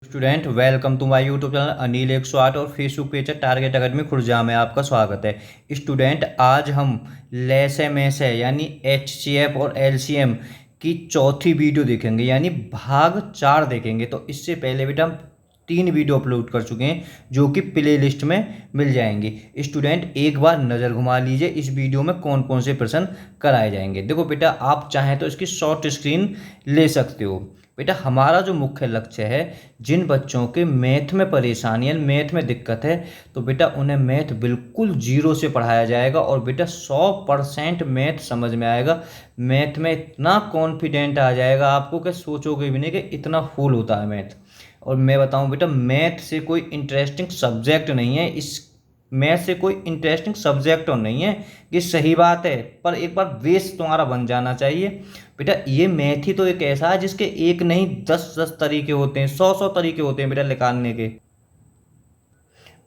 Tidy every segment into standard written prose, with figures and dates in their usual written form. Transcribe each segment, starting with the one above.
Student welcome to my YouTube channel Anil 108 और Facebook page है Target Academy Khurja में आपका स्वागत है। स्टूडेंट आज हम लेसे में से यानी एचसीएफ और एलसीएम की चौथी वीडियो देखेंगे यानी भाग 4 देखेंगे। तो इससे पहले बेटा हम 3 वीडियो अपलोड कर चुके हैं जो कि प्ले लिस्ट में मिल जाएंगे। स्टूडेंट एक बार नज़र घुमा लीजिए इस वीडियो में कौन कौन से प्रश्न कराए जाएंगे। देखो बेटा आप चाहें तो इसकी शॉर्ट स्क्रीन ले सकते हो। बेटा हमारा जो मुख्य लक्ष्य है जिन बच्चों के मैथ में परेशानी है मैथ में दिक्कत है तो बेटा उन्हें मैथ बिल्कुल जीरो से पढ़ाया जाएगा और बेटा 100% मैथ समझ में आएगा। मैथ में इतना कॉन्फिडेंट आ जाएगा आपको कि सोचोगे भी नहीं कि इतना फूल होता है मैथ। और मैं बताऊं बेटा मैथ से कोई इंटरेस्टिंग सब्जेक्ट नहीं है, इस मैथ से कोई इंटरेस्टिंग सब्जेक्ट तो नहीं है, ये सही बात है, पर एक बार बेस तुम्हारा बन जाना चाहिए। बेटा ये मैथ ही तो एक ऐसा है जिसके एक नहीं 10 तरीके होते हैं, 100 तरीके होते हैं बेटा निकालने के।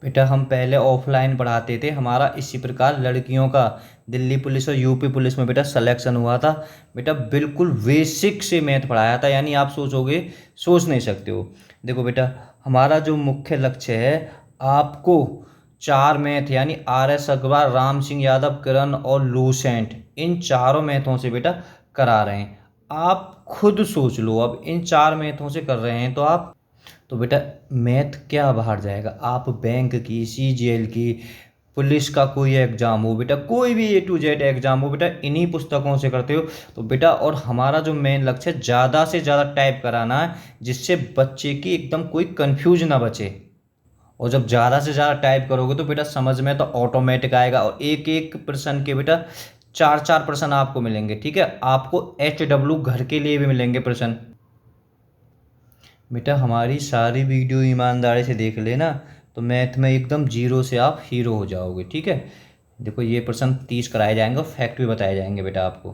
बेटा हम पहले ऑफलाइन पढ़ाते थे, हमारा इसी प्रकार लड़कियों का दिल्ली पुलिस और यूपी पुलिस में बेटा सिलेक्शन हुआ था। बेटा बिल्कुल बेसिक से मैथ पढ़ाया था, यानी आप सोचोगे सोच नहीं सकते हो। देखो बेटा हमारा जो मुख्य लक्ष्य है आपको 4 मैथ यानी आर एस अग्रवाल, राम सिंह यादव, किरण और लूसेंट इन चारों मैथों से बेटा करा रहे हैं। आप खुद सोच लो, अब इन 4 मैथों से कर रहे हैं तो बेटा मैथ क्या बाहर जाएगा। आप बैंक की, सीजीएल की, पुलिस का कोई एग्जाम हो बेटा, कोई भी A to Z एग्जाम हो बेटा इन्हीं पुस्तकों से करते हो। तो बेटा और हमारा जो मेन लक्ष्य है ज़्यादा से ज़्यादा टाइप कराना है जिससे बच्चे की एकदम कोई कंफ्यूज ना बचे। और जब ज़्यादा से ज़्यादा टाइप करोगे तो बेटा समझ में तो ऑटोमेटिक आएगा और एक एक प्रश्न के बेटा 4 प्रश्न आपको मिलेंगे। ठीक है, आपको HW घर के लिए भी मिलेंगे प्रश्न। बेटा हमारी सारी वीडियो ईमानदारी से देख लेना तो मैथ में एकदम जीरो से आप हीरो हो जाओगे। ठीक है, देखो ये प्रश्न 30 कराए जाएंगे और फैक्ट भी बताए जाएंगे बेटा आपको।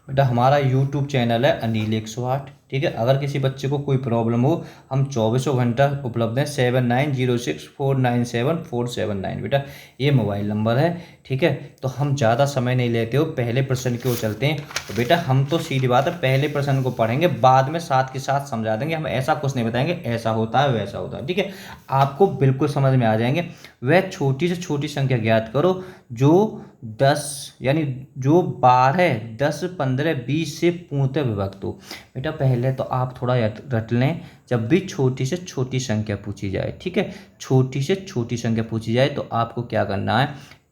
बेटा हमारा यूट्यूब चैनल है अनिल 108। ठीक है, अगर किसी बच्चे को कोई प्रॉब्लम हो हम 24 घंटा उपलब्ध हैं। 7906497479 बेटा ये मोबाइल नंबर है। ठीक है, तो हम ज़्यादा समय नहीं लेते हो, पहले प्रश्न की ओर चलते हैं। तो बेटा हम तो सीधी बात है पहले प्रश्न को पढ़ेंगे, बाद में साथ के साथ समझा देंगे। हम ऐसा कुछ नहीं बताएंगे ऐसा होता है वैसा होता है। ठीक है, आपको बिल्कुल समझ में आ जाएंगे। वह छोटी से छोटी संख्या ज्ञात करो जो 10 यानी जो 12, 10, 15, 20 से पूर्णतः विभक्त हो। बेटा पहले तो आप थोड़ा रट लें, जब भी छोटी से छोटी संख्या पूछी जाए, ठीक है, छोटी से छोटी संख्या पूछी जाए तो आपको क्या करना है,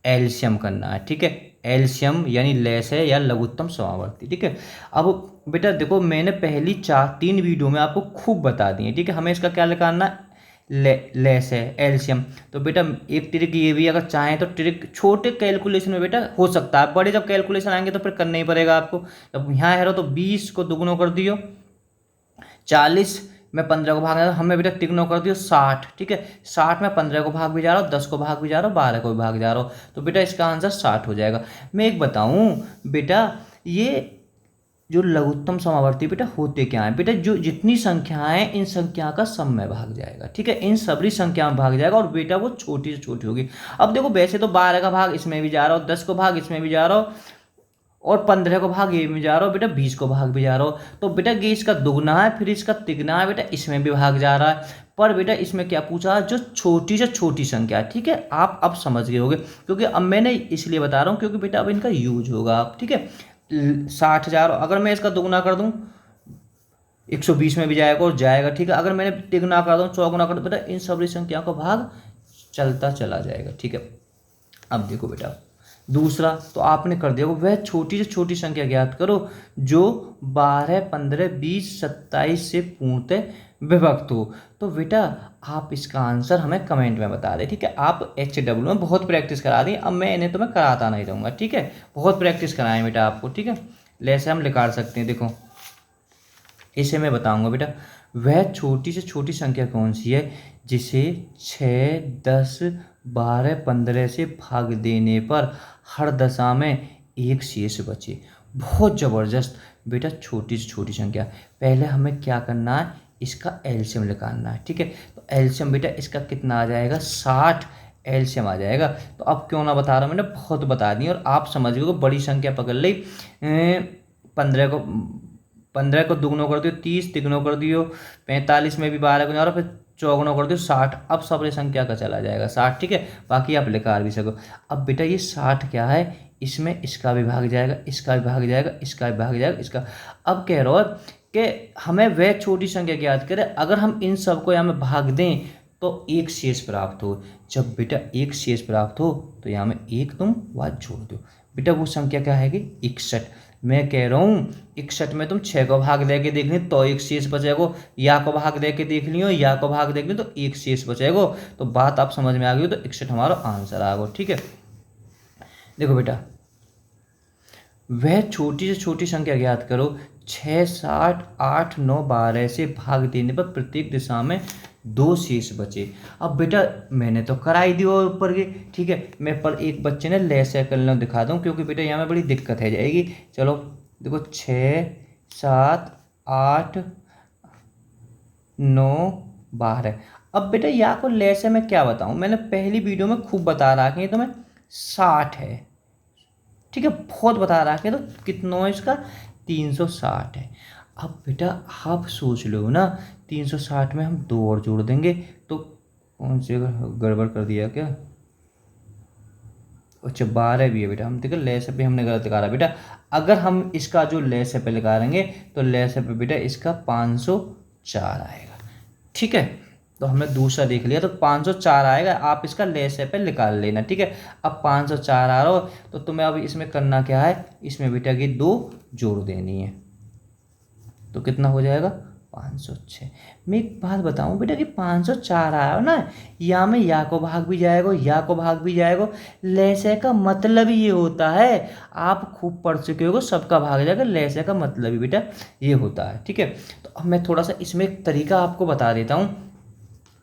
एलसीएम करना है। ठीक है, एलसीएम यानी लेस है या लघुत्तम समावर्ती। ठीक है, अब बेटा देखो मैंने पहली 3 वीडियो में आपको खूब बता दी है। ठीक है, हमें इसका क्या निकालना है, लेस है एलसीएम। तो बेटा एक ट्रिक ये भी, अगर चाहें तो ट्रिक छोटे कैलकुलेशन में बेटा हो सकता है, बड़े जब कैलकुलेशन आएंगे तो फिर करना ही पड़ेगा आपको। जब यहाँ है तो 20 को दुगुना कर दियो, 40 में 15 को भाग हमें बेटा तिगुना कर दियो 60। ठीक है, 60 में 15 को भाग भी जा रहा हूँ, 10 को भाग भी जा रहा हूँ, 12 को भी भाग जा रहा हूँ, तो बेटा इसका आंसर 60 हो जाएगा। मैं एक बताऊँ बेटा, ये जो लघुत्तम समावर्ती बेटा होते क्या है, बेटा जो जितनी संख्याएं इन संख्या का सम में भाग जाएगा। ठीक है, इन सभी संख्या में भाग जाएगा और बेटा वो छोटी से छोटी होगी। अब देखो वैसे तो 12 का भाग इसमें भी जा रहा हो, 10 को भाग इसमें भी जा रहा हो और 15 को भाग ये भी जा रहा हो, बेटा 20 को भाग भी जा रहा हो, तो बेटा ये इसका दुगना है फिर इसका तिगना है, बेटा इसमें भी भाग जा रहा है। पर बेटा इसमें क्या पूछा, जो छोटी से छोटी संख्या है। ठीक है, आप अब समझ गए होगे, क्योंकि अब मैंने इसलिए बता रहा हूँ क्योंकि बेटा अब इनका यूज होगा आप। ठीक है, 60,000 अगर मैं इसका दुगना कर दूं 120 में भी जाएगा और जाएगा। ठीक है, अगर मैंने तिगुना कर दूं, चौगुना कर दूं, बेटा इन सभी संख्याओं का भाग चलता चला जाएगा। ठीक है, अब देखो बेटा दूसरा तो आपने कर दिया, वह छोटी से छोटी संख्या ज्ञात करो जो 12, 15, 20, 27 से पूर्णतः विभक्त हो। तो बेटा आप इसका आंसर हमें कमेंट में बता दें। ठीक है, आप HW में बहुत प्रैक्टिस करा दी, अब मैं इन्हें तो मैं कराता नहीं रहूँगा। ठीक है, बहुत प्रैक्टिस कराएं बेटा आपको। ठीक है, जैसे हम निकाल सकते हैं, देखो इसे मैं बताऊंगा बेटा, वह छोटी से छोटी संख्या कौन सी है जिसे 6, 10, 12, 15 से भाग देने पर हर दशा में एक शेष बचे। बहुत ज़बरदस्त बेटा, छोटी से छोटी संख्या। पहले हमें क्या करना है, इसका एलसीएम निकालना है। ठीक है, तो एलसीएम बेटा इसका कितना आ जाएगा, 60 एलसीएम आ जाएगा। तो अब क्यों ना बता रहा हूँ, मैंने बहुत बता दी और आप समझ गए, बड़ी संख्या पकड़ ली। 15 को 15 को दुगुनो कर दियो 30, तिगुनो कर दियो 45 में भी 12 गुना और फिर चौगुनो कर दियो 60। अब सबरे संख्या का चला जाएगा 60, ठीक है। बाकी आप निकाल भी सको। अब बेटा ये 60 क्या है, इसमें इसका भी भाग जाएगा, इसका भी भाग जाएगा, इसका भी भाग जाएगा, इसका। अब कह रहा है कि हमें वह छोटी संख्या ज्ञात करें अगर हम इन सबको यहाँ में भाग दें तो एक शेष प्राप्त हो। जब बेटा एक शेष प्राप्त हो तो यहाँ में एक तुम बात छोड़ दो। बेटा वो संख्या क्या है कि 61। मैं कह रहा हूँ 61 में तुम 6 को भाग दे के देख ली तो एक शेष बचेगा, या को भाग दे के देख लियो या को भाग देख ली तो एक शेष बचेगा। तो बात आप समझ में आ गई तो 61 हमारा आंसर आ गया, ठीक है। देखो बेटा वह छोटी से छोटी संख्या ज्ञात करो 6, 7, 8, 9, 12 से भाग देने पर प्रत्येक दिशा में 2 शेष बचे। अब बेटा मैंने तो कराई दी और ऊपर की, ठीक है। मैं पर एक बच्चे ने लेसे करना दिखा दूँ क्योंकि बेटा यहाँ में बड़ी दिक्कत है जाएगी। चलो देखो 6, 7, 8, 9, 12। अब बेटा यहाँ को लेसे में क्या बताऊँ, मैंने पहली वीडियो में खूब बता रहा कि तुम्हें 60 है, ठीक है, बहुत बता रहा है। तो कितना है इसका 360 है। अब बेटा आप सोच लो ना 360 में हम 2 और जोड़ देंगे तो कौन सी गड़बड़ कर दिया क्या। अच्छा 12 भी है बेटा, हम देखो लेस पे हमने गलत लिखा रहा बेटा। अगर हम इसका जो लेस पे निकालेंगे तो लेस पे बेटा इसका 504 आएगा, ठीक है। तो हमने दूसरा देख लिया तो 504 आएगा, आप इसका लेस पे निकाल लेना, ठीक है। अब 504 आ रहा हो तो तुम्हें अब इसमें करना क्या है, इसमें बेटा की 2 जोड़ देनी है तो कितना हो जाएगा 506। मैं एक बात बताऊं बेटा कि 504 आया हो ना, या में या को भाग भी जाएगा या को भाग भी जाएगा। लेसे का मतलब ही ये होता है, आप खूब पढ़ चुके हो सबका भाग जाएगा, लेसे का मतलब ही बेटा ये होता है, ठीक है। तो अब मैं थोड़ा सा इसमें एक तरीका आपको बता देता हूँ।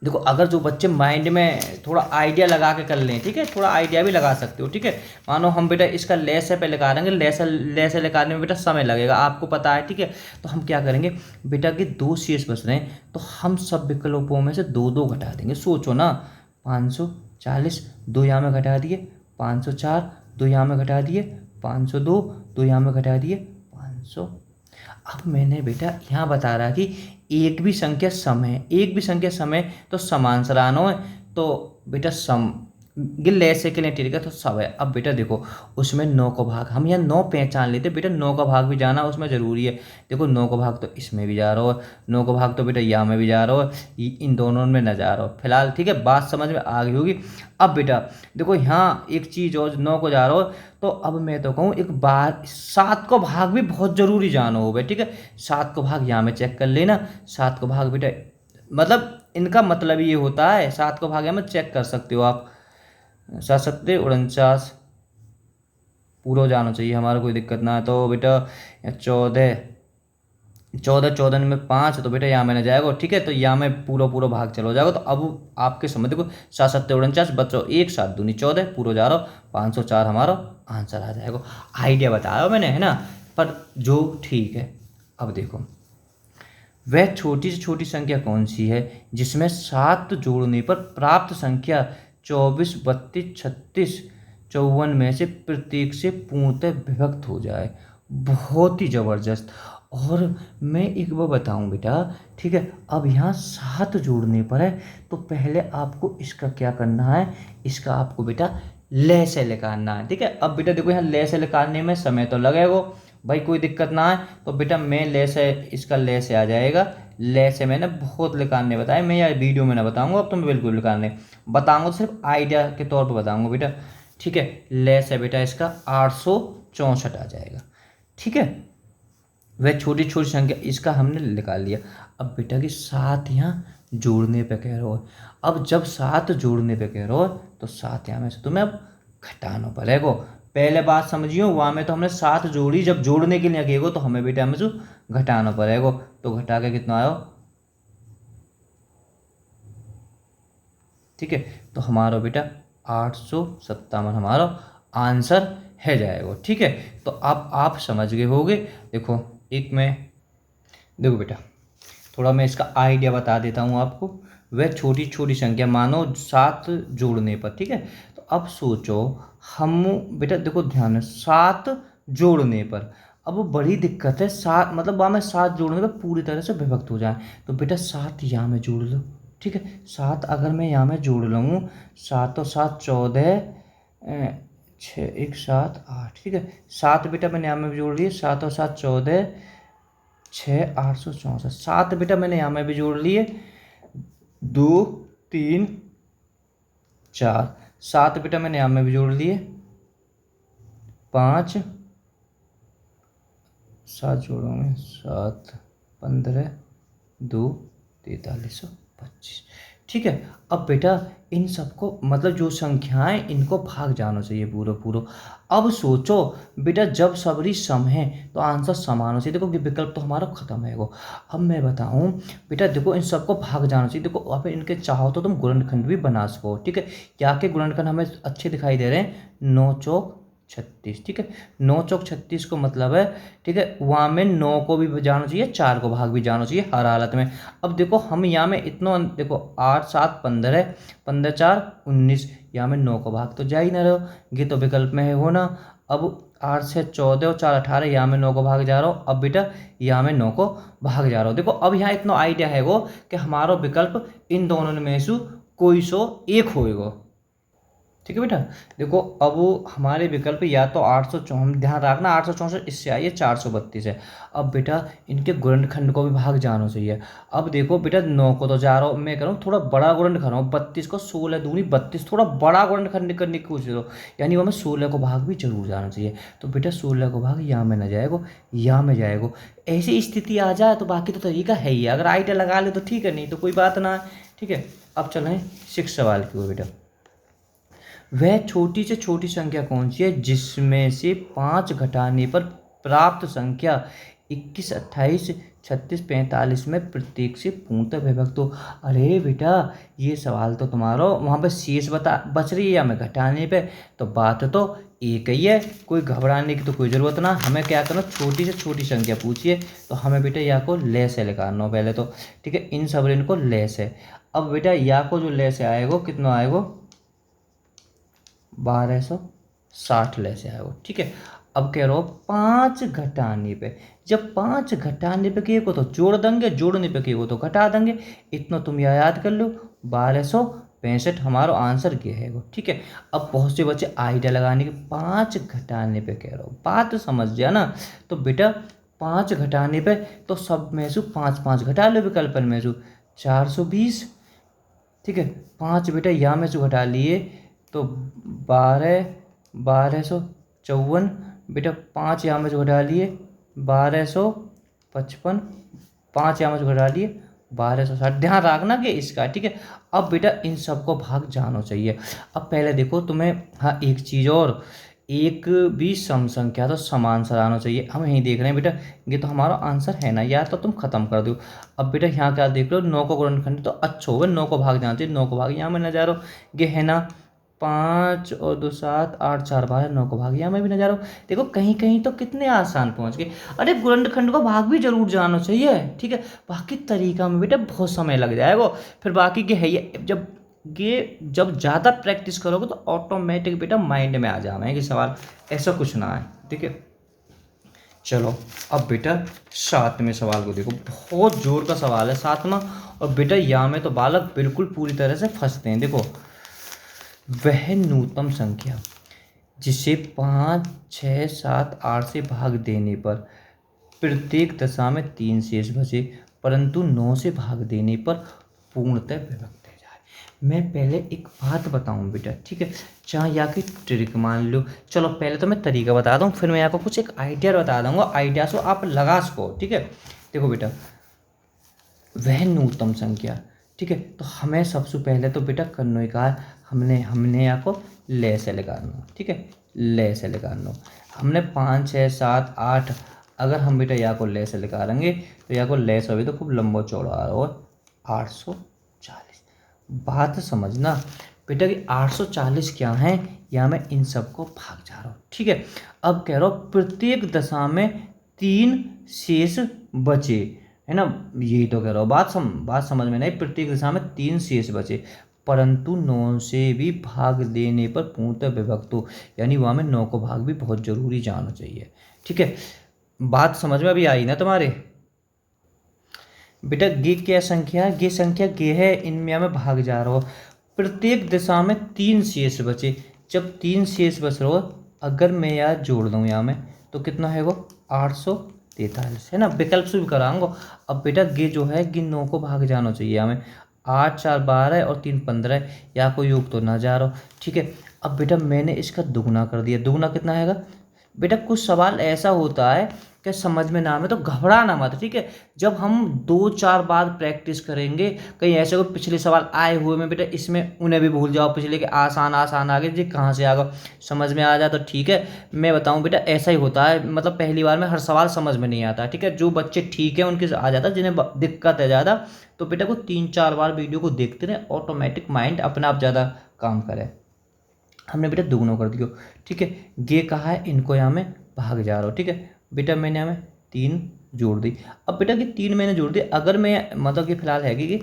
देखो अगर जो बच्चे माइंड में थोड़ा आइडिया लगा के कर लें, ठीक है, थोड़ा आइडिया भी लगा सकते हो, ठीक है। मानो हम बेटा इसका लेस पे लगा देंगे, लेस लगाने में बेटा समय लगेगा, आपको पता है, ठीक है। तो हम क्या करेंगे बेटा कि 2 शेष बच रहे हैं तो हम सब विकल्पों में से 2 घटा देंगे। सोचो ना 540, 2 यहाँ में घटा दिए, 504, 2 यहाँ में घटा दिए, 502, 2 यहाँ में घटा दिए, 500। अब मैंने बेटा यहाँ बता रहा कि एक भी संख्या समय तो समांतरानो है, तो बेटा सम गिल ऐसे के लिए ठीक है तो सब है। अब बेटा देखो उसमें 9 को भाग, हम यहाँ 9 पहचान लेते बेटा, 9 का भाग भी जाना उसमें ज़रूरी है। देखो 9 का भाग तो इसमें भी जा रहा हो, 9 का भाग तो बेटा यहाँ में भी जा रहा हो, इन दोनों में न जा रहा हो फिलहाल, ठीक है। बात समझ में आ गई होगी। अब बेटा देखो यहाँ एक चीज़ और 9 को जा रहा हो तो अब मैं तो कहूँ एक बार 7 को भाग भी बहुत ज़रूरी जाना हो, ठीक है। 7 को भाग यहाँ में चेक कर लेना, 7 को भाग बेटा मतलब इनका मतलब ये होता है 7 को भाग यहाँ में चेक कर सकते हो आप। 7 7 49 पूरा जाना चाहिए हमारा, कोई दिक्कत ना है। तो बेटा 14 में 5 तो बेटा यहाँ में ना जाएगा, ठीक है। तो यहाँ में पूरा भाग चलो जाएगा। तो अब आपके समझ देखो 7 7 49 बच्चों 1 7 दूनी 14 पूरा जा रहा हो, 504 हमारा आंसर आ जाएगा। आइडिया बताया मैंने, है ना, पर जो ठीक है। अब देखो वह छोटी से छोटी संख्या कौन सी है जिसमें 7 जोड़ने पर प्राप्त संख्या 24, 32, 36, 54 में से प्रत्येक से पूर्णतः विभक्त हो जाए। बहुत ही ज़बरदस्त। और मैं एक बार बताऊं बेटा, ठीक है। अब यहाँ 7 जोड़ने पर है तो पहले आपको इसका क्या करना है, इसका आपको बेटा ले से निकालना है, ठीक है। अब बेटा देखो यहाँ ले से निकालने में समय तो लगेगा भाई, कोई दिक्कत ना है। तो बेटा मैं ले से इसका ले से आ जाएगा, ले से मैंने बहुत निकालने बताया, मैं यार वीडियो में ना बताऊंगा, अब तो मैं बिल्कुल निकालने बताऊंगा, सिर्फ आइडिया के तौर पर बताऊंगा बेटा, ठीक है। ले से बेटा इसका 864 आ जाएगा, ठीक है। वह छोटी छोटी संख्या इसका हमने निकाल लिया। अब बेटा कि 7 यहाँ जोड़ने पे कह रहे हो, अब जब 7 जोड़ने पे कह रहे हो तो 7 यहाँ में से तुम्हें अब घटाना पड़ेगा। पहले बात समझियो, वहाँ में तो हमने 7 जोड़ी, जब जोड़ने के लिए कहेगा तो हमें बेटा हमें जो घटाना पड़ेगा। तो घटा के कितना आयो, ठीक है। तो हमारा बेटा 857 हमारा आंसर है जाएगा, ठीक है। तो अब आप समझ गए होगे। देखो एक मैं देखो बेटा थोड़ा मैं इसका आइडिया बता देता हूँ आपको। वह छोटी छोटी संख्या मानो 7 जोड़ने पर, ठीक है। तो अब सोचो हम बेटा देखो ध्यान है 7 जोड़ने पर, अब वो बड़ी दिक्कत है, सात मतलब वहाँ में सात जोड़ने पे पूरी तरह से विभक्त हो जाए। तो बेटा सात यहाँ में जोड़ लो, ठीक है। सात अगर मैं यहाँ में जोड़ लूँ, सात और सात 14, 6 1 7 8, ठीक है। सात बेटा मैंने यहाँ में भी जोड़ लिए, सात और सात 14, 6 864। सात बेटा मैंने यहाँ में भी जोड़ लिए, 2 3 4। सात बेटा मैंने यहाँ में भी जोड़ लिए, 5 सात जोड़ोगे, 7 15 2 4325, ठीक है। अब बेटा इन सबको मतलब जो संख्याएं इनको भाग जाना चाहिए पूरा पूरा। अब सोचो बेटा जब सबरी सम है तो आंसर समान होना चाहिए। देखो कि विकल्प तो हमारा खत्म है वो। अब मैं बताऊं बेटा, देखो इन सबको भाग जाना चाहिए। देखो अब इनके चाहो तो तुम गुणनखंड भी बना सको, ठीक है। क्या के गुणनखंड हमें अच्छे दिखाई दे रहे हैं, 9 चौक 36, ठीक है। 9 चौक 36 को मतलब है, ठीक है, वहाँ में 9 को भी जाना चाहिए, 4 को भाग भी जाना चाहिए हर हालत में। अब देखो हम यहाँ में इतना देखो 8 7 15, 15 4 19, यहाँ में 9 को भाग तो जा ही ना रहे हो, ये तो विकल्प में है हो ना। अब 8 से 14 और 4 18, यहाँ में 9 को भाग जा रहा हो। अब बेटा यहाँ में 9 को भाग जा रहा हो। देखो अब यहाँ इतना आइडिया है वो कि हमारा विकल्प इन दोनों में से कोई सो एक होएगा, ठीक है बेटा। देखो अब वो हमारे विकल्प या तो 864, ध्यान रखना 864 इससे आई है, 432 है। अब बेटा इनके गुणनखंड को भी भाग जाना चाहिए। अब देखो बेटा 9 को तो जा रहा हूँ, मैं कह रहा हूँ थोड़ा बड़ा गुणनखंड कर रहा हूँ, 32 को 16 दूनी 32, थोड़ा बड़ा गुणनखंड करने की कोशिश करो, यानी वह में 16 को भाग भी जरूर जाना चाहिए। तो बेटा 16 को भाग यहाँ में न जाएगा, यहाँ में जाएगा। ऐसी स्थिति आ जाए तो बाकी तो तरीका है ही, अगर आइडिया लगा ले तो ठीक है, नहीं तो कोई बात ना है, ठीक है। अब चलें 6 सवाल की ओर बेटा। वह छोटी से छोटी संख्या कौन सी है जिसमें से 5 घटाने पर प्राप्त संख्या 21 28 36 45 में प्रत्येक से पूर्णतः विभक्त हो। अरे बेटा ये सवाल तो तुम्हारा वहाँ पे शेष बच रही है या में घटाने पे, तो बात तो एक ही है, कोई घबराने की तो कोई ज़रूरत ना। हमें क्या करना, छोटी से छोटी संख्या पूछिए तो हमें बेटा या को ले से निकालना पहले तो, ठीक है। इन सब इनको ले से, अब बेटा या को जो ले से आएगा कितना आएगा, 1260 ले से आएगा, ठीक है। अब कह रहा हो 5 घटाने पे, जब 5 घटाने पे किए को तो जोड़ देंगे, जोड़ने पे किए को तो घटा देंगे, इतना तुम याद कर लो। 1265 हमारा आंसर ये है, ठीक है। अब बहुत से बच्चे आइडिया लगाने के 5 घटाने पे कह रहा हो, बात समझ गया ना। तो बेटा 5 घटाने पे तो सब में से 5 5 घटा लो, विकल्पन में से 420, ठीक है। 5 बेटा यहाँ में से घटा लिए तो 1254 बेटा, 5 यहाँ में से घटा लिए 1255, 5 यहाँ में से घटा लिए 1260, ध्यान रखना कि इसका, ठीक है। अब बेटा इन सबको भाग जाना चाहिए। अब पहले देखो तुम्हें, हाँ एक चीज़ और, एक भी सम संख्या तो समान आंसर आना चाहिए। हम यही देख रहे हैं बेटा, ये तो हमारा आंसर है ना, या तो तुम खत्म कर दो। अब बेटा यहाँ क्या देख रहे हो, 9 को गुणनखंड तो अच्छा होगा, 9 को भाग जाना चाहिए, 9 को भाग यहाँ में न जा रहा हूँ, ये है ना 5 और 2 7 8 4 12, 9 को भाग यहाँ में भी न जा रहा हूँ। देखो कहीं कहीं तो कितने आसान पहुँच गए। अरे गुणनखंड को भाग भी जरूर जाना चाहिए, ठीक है। बाकी तरीका में बेटा बहुत समय लग जाएगा, फिर बाकी के है ये, जब ज़्यादा प्रैक्टिस करोगे तो ऑटोमेटिक बेटा माइंड में आ जाना है कि सवाल, ऐसा कुछ ना है, ठीक है। चलो अब बेटा 7वें सवाल को देखो, बहुत जोर का सवाल है 7वां, और बेटा यहाँ में तो बालक बिल्कुल पूरी तरह से फंसते हैं। देखो, वह न्यूनतम संख्या जिसे 5 6 7 8 से भाग देने पर प्रत्येक दशा में 3 शेष बचे, परंतु 9 से भाग देने पर पूर्णतः विभक्त है जाए। मैं पहले एक बात बताऊं बेटा, ठीक है, चाहे यहाँ की ट्रिक मान लो। चलो पहले तो मैं तरीका बता दूं, फिर मैं आपको कुछ एक आइडिया बता दूंगा, आइडिया से आप लगा सको, ठीक है। देखो बेटा, वह न्यूनतम संख्या, ठीक है, तो हमें सबसे पहले तो बेटा करना का हमने यहाँ को ले से लगाना, ठीक है, ले से लगाना। हमने 5 6 7 8, अगर हम बेटा यहाँ को ले से निकालेंगे तो यहाँ को ले से भी तो खूब लंबा चौड़ा आ रहा हो 840। बात समझना बेटा कि 840 क्या है, यहाँ मैं इन सबको भाग जा रहा हूँ, ठीक है। अब कह रहा हूँ प्रत्येक दशा में 3 शेष बचे, है ना, यही तो कह रहा हूँ। बात समझ में नहीं, प्रत्येक दिशा में 3 शेष बचे, परंतु 9 से भी भाग देने पर पूर्णतः विभक्त हो, यानी वहाँ में 9 को भाग भी बहुत जरूरी जाना चाहिए, ठीक है। बात समझ में भी आई ना तुम्हारे? बेटा गे क्या संख्या है? गे संख्या गे है, इनमें मैं भाग जा रहा हूँ। प्रत्येक दिशा में तीन शेष बचे। जब तीन शेष बच रहा हो, अगर मैं यार जोड़ दूँ यहाँ में, तो कितना है वो 843 है ना, विकल्प से भी कराऊंगा। अब बेटा गे जो है गे 9 को भाग जाना चाहिए हमें। 8 4 12 और 3 15, या कोई योग तो ना जा रहा हो। ठीक है, अब बेटा मैंने इसका दुगना कर दिया। दुगना कितना आएगा? बेटा कुछ सवाल ऐसा होता है कि समझ में ना आए तो घबराना मत, ठीक है। जब हम 2 4 बार प्रैक्टिस करेंगे, कहीं ऐसे कोई पिछले सवाल आए हुए में बेटा इसमें उन्हें भी भूल जाओ, पिछले के आसान आसान आ गए जी कहाँ से आ गए, समझ में आ जाए तो ठीक है। मैं बताऊं बेटा ऐसा ही होता है, मतलब पहली बार में हर सवाल समझ में नहीं आता, ठीक है। जो बच्चे ठीक है उनके आ जाता है, जिन्हें दिक्कत है ज़्यादा, तो बेटा को 3 4 बार वीडियो को देखते रहे, ऑटोमेटिक माइंड अपने आप ज़्यादा काम करे। हमने बेटा दुगुना कर दियो, ठीक है। ये कहा है, इनको यहाँ में भाग जा रहा हूँ, ठीक है। बेटा मैंने यहाँ में 3 जोड़ दी। अब बेटा कि 3 मैंने जोड़ दी, अगर मैं मतलब कि फिलहाल है कि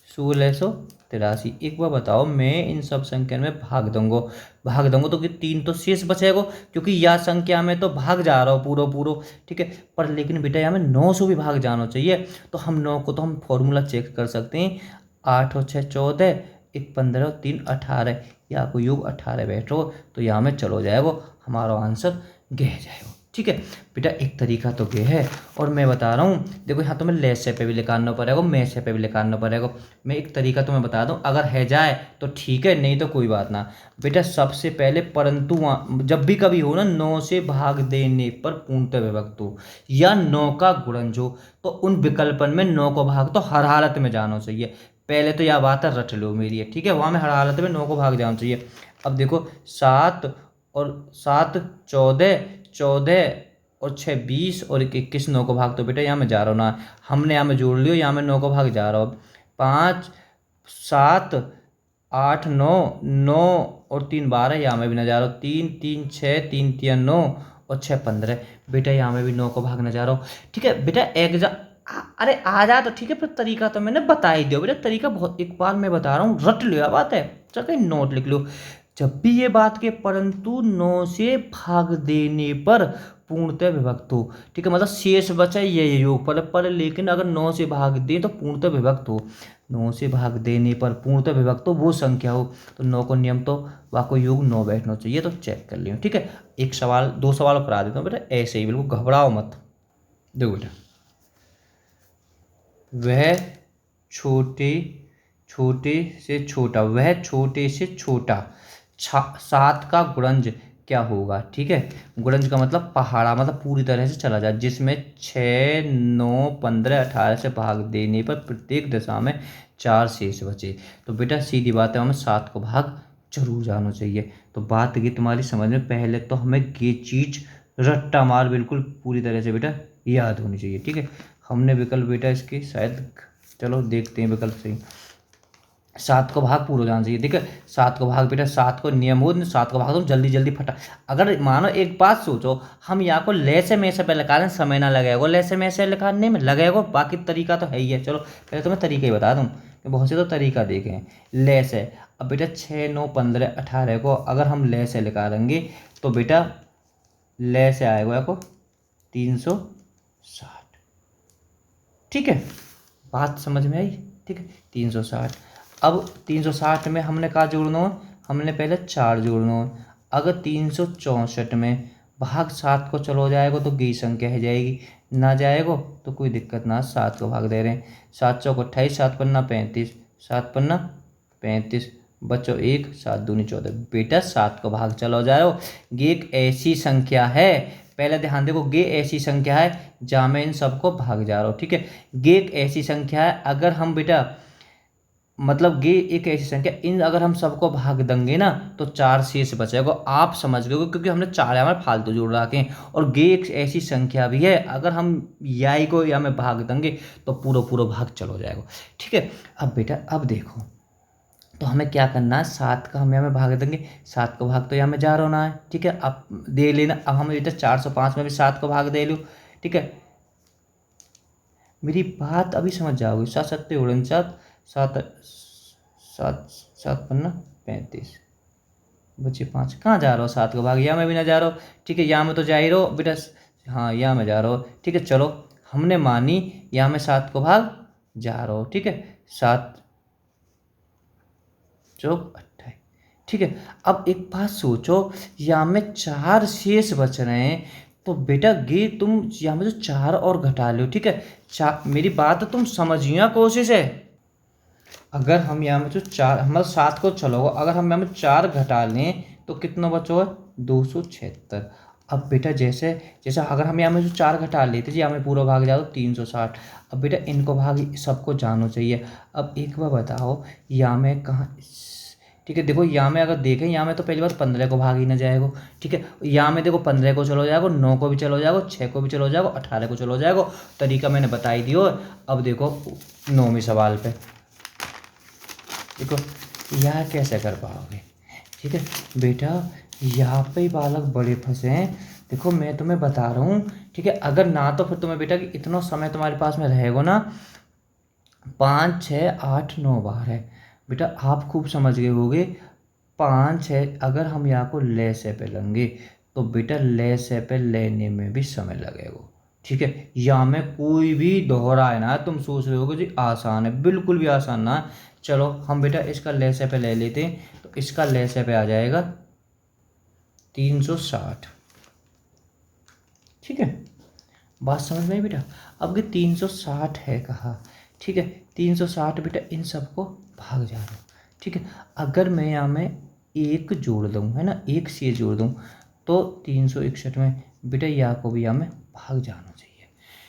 1683। एक बार बताओ, मैं इन सब संख्या में भाग दूंगा तो कि 3 तो शेष बचेगा, क्योंकि यह संख्या में तो भाग जा रहा हूँ पूरा पूरा, ठीक है। पर लेकिन बेटा यहाँ में 9 से भी भाग जाना चाहिए, तो हम 9 को तो हम फॉर्मूला चेक कर सकते हैं। 8 और 6 14, 1 15 और 3 18, या कोई योग 18 बैठो, तो यहाँ में चलो जाएगा, हमारा आंसर गे जाएगा, ठीक है। बेटा एक तरीका तो गे है, और मैं बता रहा हूँ, देखो यहाँ तो मैं लेसे पे भी लिखाना पड़ेगा, मैसे पे भी लिखाना पड़ेगा। मैं एक तरीका तो मैं बता दूँ, अगर है जाए तो ठीक है, नहीं तो कोई बात ना। बेटा सबसे पहले परंतु जब भी कभी हो ना 9 से भाग देने पर पूर्णतः विभक्त हो, या 9 का गुणज हो, तो उन विकल्पन में 9 को भाग तो हर हालत में जाना चाहिए। पहले तो यह बात है, रट लो मेरी है, ठीक है। वहाँ में हर हालत में 9 को भाग जाना चाहिए। अब देखो 7 और 7 14, 14 और 6 20 और 21, 9 को भाग तो बेटा यहाँ में जा रहा हूँ ना, हमने यहाँ में जोड़ लियो, यहाँ में 9 को भाग जा रहा हूँ। 5 7 8 9, 9 और 3 12, यहाँ में भी ना जा रहा हूँ। 3 3 6, 3 3 9 और 6 15, बेटा यहाँ में भी 9 को भागने जा रहा हूँ, ठीक है। बेटा अरे आ जा तो ठीक है, फिर तरीका तो मैंने बता ही दिया बेटा, तरीका बहुत, एक बार मैं बता रहा हूँ, रट लो, बात है, चल कहीं नोट लिख लो। जब भी ये बात के परंतु 9 से भाग देने पर पूर्णतः विभक्त हो, ठीक है, मतलब शेष बचा ये योग पर लेकिन अगर 9 से भाग दे तो पूर्णतः विभक्त हो। 9 से भाग देने पर पूर्णतः विभक्त हो वो संख्या हो, तो 9 को नियम तो वाको योग 9 बैठना चाहिए, तो चेक कर लियो, ठीक है। एक सवाल 2 सवाल करा देता हूँ बेटा, ऐसे ही बिल्कुल घबराओ मत। देखो बेटा, वह छोटे छोटे से छोटा, वह छोटे से छोटा 7 का गुणज क्या होगा, ठीक है। गुणज का मतलब पहाड़ा, मतलब पूरी तरह से चला जाए, जिसमें 6 9 15 18 से भाग देने पर प्रत्येक दिशा में 4 शेष बचे। तो बेटा सीधी बात है, हमें 7 को भाग जरूर जाना चाहिए। तो बात की तुम्हारी समझ में, पहले तो हमें ये चीज रट्टा मार बिल्कुल पूरी तरह से बेटा याद होनी चाहिए, ठीक है। हमने विकल्प बेटा इसके शायद, चलो देखते हैं विकल्प से। 7 को भाग पूरा जाना चाहिए, ठीक है। 7 को भाग बेटा, 7 को नियम हो, 7 को भाग तुम जल्दी जल्दी फटा। अगर मानो एक बात सोचो, हम यहाँ को ले से में से पहले लिखा रहे हैं, समय ना लगेगा, ले से में से लिखाने में लगेगा, बाकी तरीका तो है ही है। चलो पहले तो मैं तरीका ही बता दूँ, बहुत से तो तरीका देखे हैं। ले से, अब बेटा 6 9 15 18 को अगर हम ले से लिखा देंगे, तो बेटा ले से आएगा को 360, ठीक है। बात समझ में आई, ठीक है। 360, अब 360 में हमने कहा जोड़ना हो, हमने पहले 4 जोड़ना हो। अगर 364 में भाग 7 को चलो जाएगा तो गई संख्या है जाएगी, ना जाएगा तो कोई दिक्कत ना, 7 को भाग दे रहे हैं। 7 चौक 28, 7 पन्ना 35, 7 पन्ना 35, बच्चों 1, 7 दूनी 14, बेटा 7 को भाग चलो जा रहे हो। ये एक ऐसी संख्या है, पहले ध्यान देखो, गे ऐसी संख्या है जहाँ मैं इन सबको भाग जा रहा हूँ, ठीक है। गे एक ऐसी संख्या है, अगर हम बेटा मतलब गे एक ऐसी संख्या, इन अगर हम सबको भाग देंगे ना तो 4 शेष बचेगा, आप समझ गए, क्योंकि हमने 4 यहाँ में फालतू जोड़ रखे हैं। और गे एक ऐसी संख्या भी है, अगर हम याई को यहाँ में भाग देंगे तो पूरा पूरा भाग चलो जाएगा, ठीक है। अब बेटा अब देखो, तो हमें क्या करना है, 7 का हम यहाँ में भाग देंगे, 7 को भाग तो यहाँ में जा रहा होना है, ठीक है। अब दे लेना, अब हम बेटा 405 में भी 7 को भाग दे लो, ठीक है। मेरी बात अभी समझ जाओगे, 7 7 49, 7 7 7 पन्ना 35, बचे 5, कहाँ जा रहा हो, 7 को भाग यहाँ में भी ना जा रहा हो, ठीक है। यहाँ में तो जा ही रहो बेटा, हाँ यहाँ मैं जा रहा हूँ, ठीक है। चलो हमने मानी, यहाँ मैं 7 को भाग जा रहा हूँ, ठीक है। 7 चौक 28, ठीक है। अब एक बात सोचो, यहाँ में 4 शेष बच रहे हैं, तो बेटा गे तुम यहाँ में जो 4 और घटा लो, ठीक है। मेरी बात तो तुम समझिए, कोशिश है। अगर हम यहाँ में जो 4, हमारे 7 को चलो, अगर हम यहाँ में 4 घटा लें तो कितना बचो, 276। अब बेटा जैसे जैसे अगर हम यहाँ में जो 4 घटा लेते जी, यहाँ में पूरा भाग जाओ 360। अब बेटा इनको भाग सबको जानो चाहिए। अब एक बार बताओ, यहाँ में कहाँ, ठीक है। देखो यहाँ में अगर देखें, यहाँ में तो पहली बात 15 को भाग ही ना जाएगा, ठीक है। यहाँ में देखो 15 को चलो जाएगा, 9 को भी चलो जाएगा, 6 को भी चलो जाएगा, 18 को चलो जाएगा। तरीका मैंने बता ही दियो। अब देखो 9वें सवाल पे देखो, यह कैसे कर पाओगे, ठीक है बेटा। यहाँ पे ही बालक बड़े फंसे हैं। देखो मैं तुम्हें बता रहा हूँ, ठीक है। अगर ना तो फिर तुम्हें बेटा कि इतना समय तुम्हारे पास में रहेगा ना, 5 6 8 9 बार है बेटा, आप खूब समझ गए होगे। 5 6, अगर हम यहाँ को ले से पे लेंगे तो बेटा ले से पे लेने में भी समय लगेगा, ठीक है। यहाँ में कोई भी दोहरा है ना, तुम सोच रहे होगे जी आसान है, बिल्कुल भी आसान ना है। चलो हम बेटा इसका ले से पे ले लेते हैं, तो इसका ले से पे आ जाएगा 360, ठीक है। बात समझ में आई बेटा। अब ये 360 है कहा, ठीक है। 360 बेटा इन सबको भाग जा रहा हूँ, ठीक है। अगर मैं यहाँ में एक जोड़ दूँ, है ना, एक से जोड़ दूँ, तो 361 में बेटा यहाँ को भी यहाँ में भाग जाना चाहिए,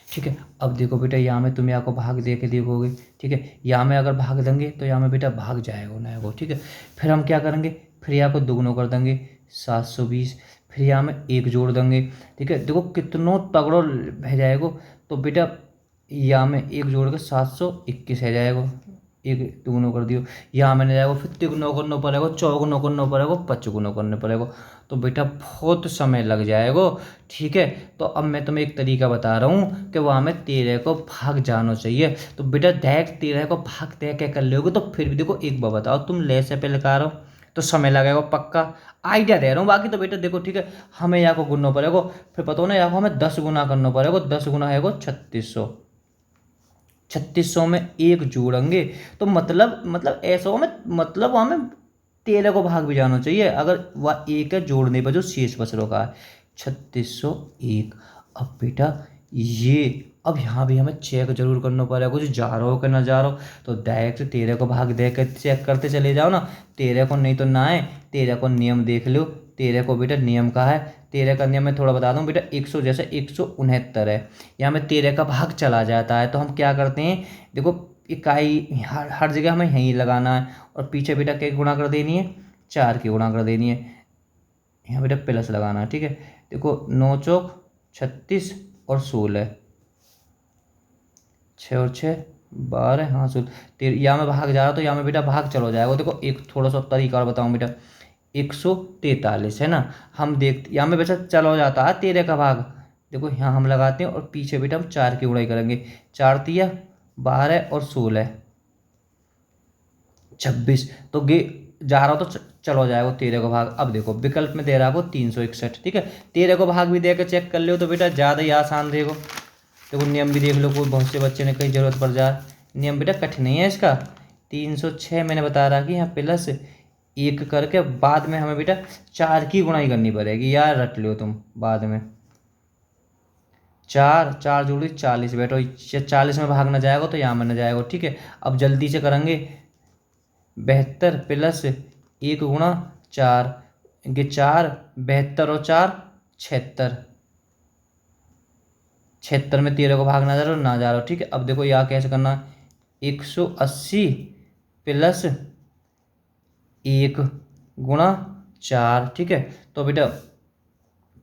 ठीक है। अब देखो बेटा यहाँ में तुम यहाँ को भाग दे के देखोगे, ठीक है। यहाँ में अगर भाग देंगे तो यहाँ में बेटा भाग जाएगा ना को, ठीक है। फिर हम क्या करेंगे, फिर यहाँ को दुगुना कर देंगे 720, फिर यहाँ में एक जोड़ देंगे, ठीक है। देखो कितनों तगड़ो रह जाएगा। तो बेटा यहाँ में एक जोड़ के 721 है जाएगा, एक दुगुना कर दियो। यहाँ में नहीं जाएगा, फिर तिगुना करना पड़ेगा, चौगुना करना पड़ेगा, पचगुना करना पड़ेगा। तो बेटा बहुत समय लग जाएगा, ठीक है। तो अब मैं तुम्हें एक तरीका बता रहा हूँ कि वहाँ में 13 को भाग जाना चाहिए। तो बेटा डायरेक्ट 13 को भाग तय क्या कर लोगे, तो फिर भी देखो एक बार बताओ, तुम ले से पहले लगा रहो तो समय लगेगा पक्का, आइडिया दे रहा हूँ। बाकी तो बेटा देखो, ठीक है, हमें यहाँ को गुनना पड़ेगा, फिर पता हो ना यहाँ को हमें 10 गुना करना पड़ेगा। 10 गुना है 3600, 3600 में एक जोड़ेंगे तो मतलब ऐसा हो, मतलब हमें 13 को भाग भी जाना चाहिए। अगर वह एक है जोड़ने पर जो शेष बच रहा है 3601। अब बेटा ये, अब यहाँ भी हमें चेक जरूर करना पड़ेगा, कुछ जा रहा हो कि ना जा रहा हो। तो डायरेक्ट 13 को भाग दे कर चेक करते चले जाओ ना, 13 को नहीं तो ना है। 13 को नियम देख लो, 13 को बेटा नियम का है, 13 का नियम मैं थोड़ा बता दूं बेटा। 100 जैसे 169 है, यहाँ में 13 का भाग चला जाता है, तो हम क्या करते हैं, देखो इकाई हर जगह हमें यहीं लगाना है, और पीछे बेटा क्या गुणा कर देनी है, 4 की गुणा कर देनी है, यहाँ बेटा प्लस लगाना है, ठीक है। देखो 9 चौक 36 और 16, 6 और 6 12, हाँ 13। यहाँ में भाग जा रहा तो यहाँ में बेटा भाग चलो जाएगा। देखो एक थोड़ा सा तरीका और बताऊँ बेटा, 143 है ना, हम देखते यहाँ में बेटा चलो जाता है 13 का भाग। देखो यहाँ हम लगाते हैं और पीछे बेटा हम 4 की गुणाई करेंगे, 4 तिया 12 और 16 26। तो गे जा रहा हो तो चलो जाएगा 13 को भाग। अब देखो विकल्प में दे रहा हो 361, ठीक है। 13 को भाग भी दे के चेक कर लो तो बेटा ज़्यादा ही आसान देगा। देखो नियम भी देख लो, कोई बहुत से बच्चे ने कहीं जरूरत पड़ जाए, नियम बेटा कठिन नहीं है इसका। 306 मैंने बता रहा कि यहाँ प्लस एक करके बाद में हमें बेटा 4 की गुणाई करनी पड़ेगी, यार रट लो तुम बाद में। 4 4 जोड़ी 40 बेटा, 40 में भाग ना जाएगा तो यहाँ में ना जाएगा, ठीक है। अब जल्दी से करेंगे, 72 प्लस 1 गुणा 4, इनके 4 72 और 4 76, 76 में 13 को भाग ना जा रहा हो, ठीक है। अब देखो यहाँ कैसे करना, 180 प्लस 1 गुणा 4, ठीक है। तो बेटा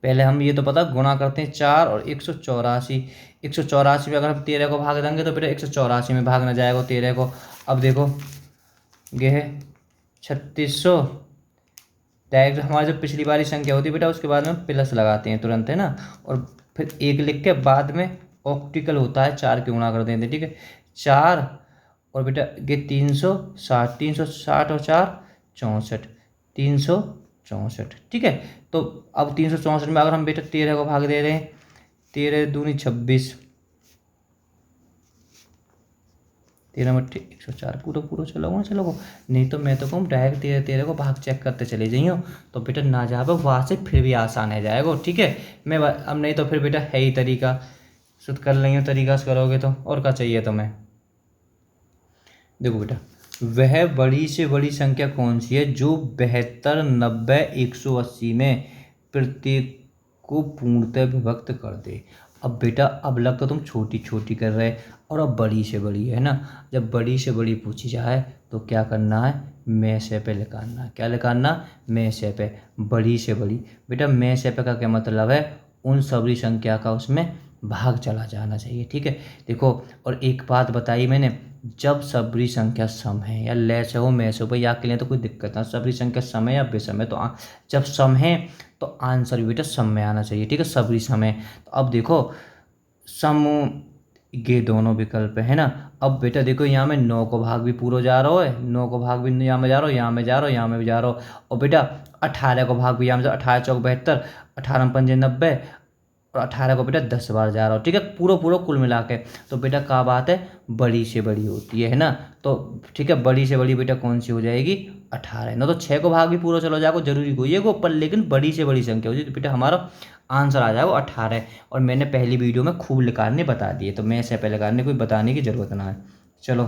पहले हम ये तो पता गुणा करते हैं 4 और 184, 184 में अगर हम 13 को भाग देंगे तो बेटा 184 में भागना जाएगा 13 को। अब देखो ये है 3600, डायरेक्ट हमारी जो पिछली वाली संख्या होती है बेटा उसके बाद में प्लस लगाते हैं तुरंत, है ना, और फिर एक लिख के बाद में ऑप्टिकल होता है 4 की गुणा कर देते हैं, ठीक है। 4 और बेटा ये 360, 360 और 4 64, 364, ठीक है। तो अब 364 में अगर हम बेटा 13 को भाग दे रहे हैं 13 दूनी 26, 13 मट्ठी 104 पूरा पूरा चलोगे। नहीं तो मैं तो कहूँ डायरेक्ट 13 13 को भाग चेक करते चले जाइयो, तो बेटा ना जाओ वहाँ से फिर भी आसान है जाएगा। ठीक है, मैं अब नहीं तो फिर बेटा है ही तरीका, शुद्ध कर लेंगे तरीका से करोगे तो, और क्या चाहिए तुम्हें। देखो बेटा, वह बड़ी से बड़ी संख्या कौन सी है जो 72, 90, 180 में प्रत्येक को पूर्णतः विभक्त कर दे। अब बेटा अब लग तो तुम छोटी छोटी कर रहे, और अब बड़ी से बड़ी है ना। जब बड़ी से बड़ी पूछी जाए तो क्या करना है, में से पे लिखाना। क्या लिखाना, में से पे। बड़ी से बड़ी, बेटा में से पे का क्या मतलब है, उन सभी संख्या का उसमें भाग चला जाना चाहिए। ठीक है, देखो और एक बात बताई मैंने, जब सबरी संख्या सम है या ले से हो में से हो, या के लिए तो कोई दिक्कत ना, सबरी संख्या सम है या बेसम है, तो जब सम है तो आंसर भी बेटा सम में आना चाहिए। ठीक है, सबरी सम है। तो अब देखो सम, ये दोनों विकल्प है ना। अब बेटा देखो यहाँ में 9 को भाग भी पूरा जा रहा है, 9 को भाग भी यहाँ में जा रहा हो, यहाँ में जा रहा हो, यहाँ में भी जा रहा हो। और बेटा 18 को भाग भी यहाँ में 18 चौक 72, 18 पंजे 90, और 18 को बेटा 10 बार जा रहा हो। ठीक है, पूरा पूरा कुल मिला के। तो बेटा क्या बात है, बड़ी से बड़ी होती है ना। तो ठीक है, बड़ी से बड़ी बेटा कौन सी हो जाएगी, 18। ना तो 6 को भाग भी पूरा चलो जाएगा, जरूरी कोई है पर लेकिन बड़ी से बड़ी संख्या होती है, तो बेटा हमारा आंसर आ जाएगा 18। और मैंने पहली वीडियो में खूब निकालने बता दिए, तो मैं से पहले निकालने कोई बताने की ज़रूरत ना है। चलो